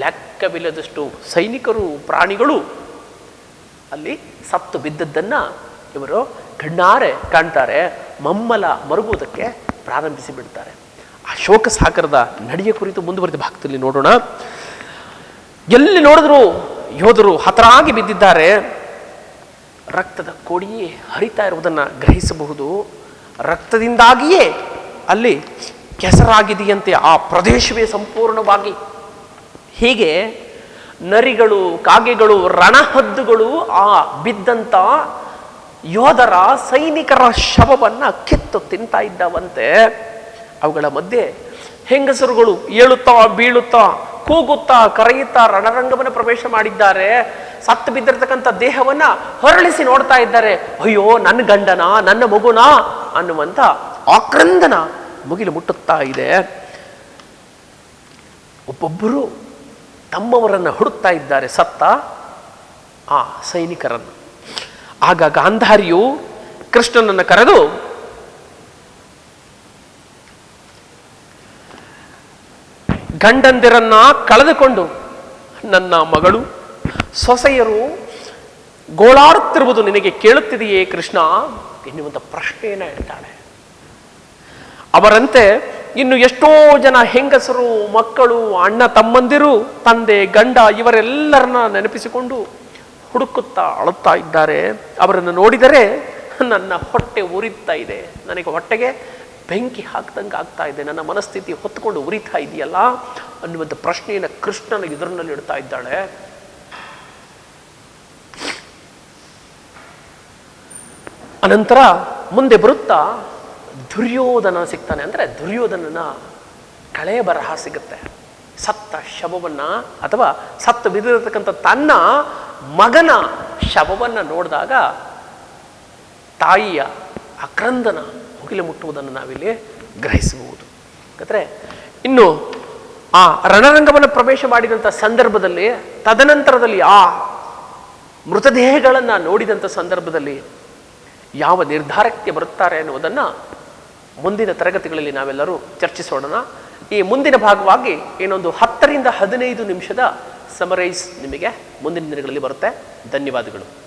ಲೆಕ್ಕವಿಲ್ಲದಷ್ಟು ಸೈನಿಕರು, ಪ್ರಾಣಿಗಳು ಅಲ್ಲಿ ಸತ್ತು ಬಿದ್ದದ್ದನ್ನ ಇವರು ಕಣ್ಣಾರೆ ಕಾಣ್ತಾರೆ. ಮಮ್ಮಲ ಮರುಗುವುದಕ್ಕೆ ಪ್ರಾರಂಭಿಸಿ ಬಿಡ್ತಾರೆ. ಆ ಶೋಕ ಸಾಗರದ ನಡೆಯ ಕುರಿತು ಮುಂದುವರೆದ ಭಾಗದಲ್ಲಿ ನೋಡೋಣ. ಎಲ್ಲಿ ನೋಡಿದ್ರು ಯೋಧರು ಹತರಾಗಿ ಬಿದ್ದಿದ್ದಾರೆ. ರಕ್ತದ ಕೋಡಿಯೇ ಹರಿತಾ ಇರುವುದನ್ನು ಗ್ರಹಿಸಬಹುದು. ರಕ್ತದಿಂದಾಗಿಯೇ ಅಲ್ಲಿ ಕೆಸರಾಗಿದೆಯಂತೆ ಆ ಪ್ರದೇಶವೇ ಸಂಪೂರ್ಣವಾಗಿ. ಹೀಗೆ ನರಿಗಳು, ಕಾಗೆಗಳು, ರಣಹದ್ದುಗಳು ಆ ಬಿದ್ದಂಥ ಯೋಧರ, ಸೈನಿಕರ ಶವವನ್ನು ಕಿತ್ತು ತಿಂತಾ ಇದ್ದವಂತೆ. ಅವುಗಳ ಮಧ್ಯೆ ಹೆಂಗಸರುಗಳು ಏಳುತ್ತಾ ಬೀಳುತ್ತಾ ಕೂಗುತ್ತಾ ಕರೆಯುತ್ತಾ ರಣರಂಗವನ್ನು ಪ್ರವೇಶ ಮಾಡಿದ್ದಾರೆ. ಸತ್ತು ಬಿದ್ದಿರ್ತಕ್ಕಂಥ ದೇಹವನ್ನ ಹೊರಳಿಸಿ ನೋಡ್ತಾ ಇದ್ದಾರೆ. ಅಯ್ಯೋ, ನನ್ನ ಗಂಡನ, ನನ್ನ ಮಗುನ ಅನ್ನುವಂಥ ಆಕ್ರಂದನ ಮುಗಿಲು ಮುಟ್ಟುತ್ತಾ ಇದೆ. ಒಬ್ಬೊಬ್ಬರು ತಮ್ಮವರನ್ನ ಹುಡುಕ್ತಾ ಇದ್ದಾರೆ, ಸತ್ತ ಆ ಸೈನಿಕರನ್ನು. ಆಗ ಗಾಂಧಾರಿಯು ಕೃಷ್ಣನನ್ನು ಕರೆದು, ಗಂಡಂದಿರನ್ನ ಕಳೆದುಕೊಂಡು ನನ್ನ ಮಗಳು ಸೊಸೆಯರು ಗೋಳಾಡುತ್ತಿರುವುದು ನಿನಗೆ ಕೇಳುತ್ತಿದೆಯೇ ಕೃಷ್ಣ ಎನ್ನುವಂಥ ಪ್ರಶ್ನೆಯನ್ನ ಇಡ್ತಾಳೆ. ಅವರಂತೆ ಇನ್ನು ಎಷ್ಟೋ ಜನ ಹೆಂಗಸರು, ಮಕ್ಕಳು, ಅಣ್ಣ ತಮ್ಮಂದಿರು, ತಂದೆ, ಗಂಡ ಇವರೆಲ್ಲರನ್ನ ನೆನಪಿಸಿಕೊಂಡು ಹುಡುಕುತ್ತಾ ಅಳುತ್ತಾ ಇದ್ದಾರೆ. ಅವರನ್ನು ನೋಡಿದರೆ ನನ್ನ ಹೊಟ್ಟೆ ಉರಿತಾ ಇದೆ, ನನಗೆ ಹೊಟ್ಟೆಗೆ ಬೆಂಕಿ ಹಾಕ್ದಂಗೆ ಆಗ್ತಾ ಇದೆ, ನನ್ನ ಮನಸ್ಥಿತಿ ಹೊತ್ತುಕೊಂಡು ಉರಿತಾ ಇದೆಯಲ್ಲ ಅನ್ನುವಂಥ ಪ್ರಶ್ನೆಯನ್ನು ಕೃಷ್ಣನ ಎದುರಿನಲ್ಲಿ ಇಡ್ತಾ ಇದ್ದಾಳೆ. ಅನಂತರ ಮುಂದೆ ಬರುತ್ತಾ ದುರ್ಯೋಧನ ಸಿಗ್ತಾನೆ. ಅಂದರೆ ದುರ್ಯೋಧನನ ಕಳೆಯ ಬರಹ ಸಿಗುತ್ತೆ. ಸತ್ತ ಶವವನ್ನ ಅಥವಾ ಸತ್ತು ಬಿದ್ದಿರತಕ್ಕಂಥ ತನ್ನ ಮಗನ ಶವವನ್ನ ನೋಡಿದಾಗ ತಾಯಿಯ ಆಕ್ರಂದನ ಮುಗಿಲು ಮುಟ್ಟುವುದನ್ನು ನಾವಿಲ್ಲಿ ಗ್ರಹಿಸಬಹುದು. ಯಾಕಂದರೆ ಇನ್ನು ಆ ರಣರಂಗವನ್ನು ಪ್ರವೇಶ ಮಾಡಿದಂಥ ಸಂದರ್ಭದಲ್ಲಿ, ತದನಂತರದಲ್ಲಿ ಆ ಮೃತದೇಹಗಳನ್ನು ನೋಡಿದಂಥ ಸಂದರ್ಭದಲ್ಲಿ ಯಾವ ನಿರ್ಧಾರಕ್ಕೆ ಬರುತ್ತಾರೆ ಅನ್ನುವುದನ್ನು ಮುಂದಿನ ತರಗತಿಗಳಲ್ಲಿ ನಾವೆಲ್ಲರೂ ಚರ್ಚಿಸೋಣ. ಈ ಮುಂದಿನ ಭಾಗವಾಗಿ ಏನೊಂದು 10 ರಿಂದ 15 ನಿಮಿಷದ ಸಮರೈಸ್ ನಿಮಗೆ ಮುಂದಿನ ದಿನಗಳಲ್ಲಿ ಬರುತ್ತೆ. ಧನ್ಯವಾದಗಳು.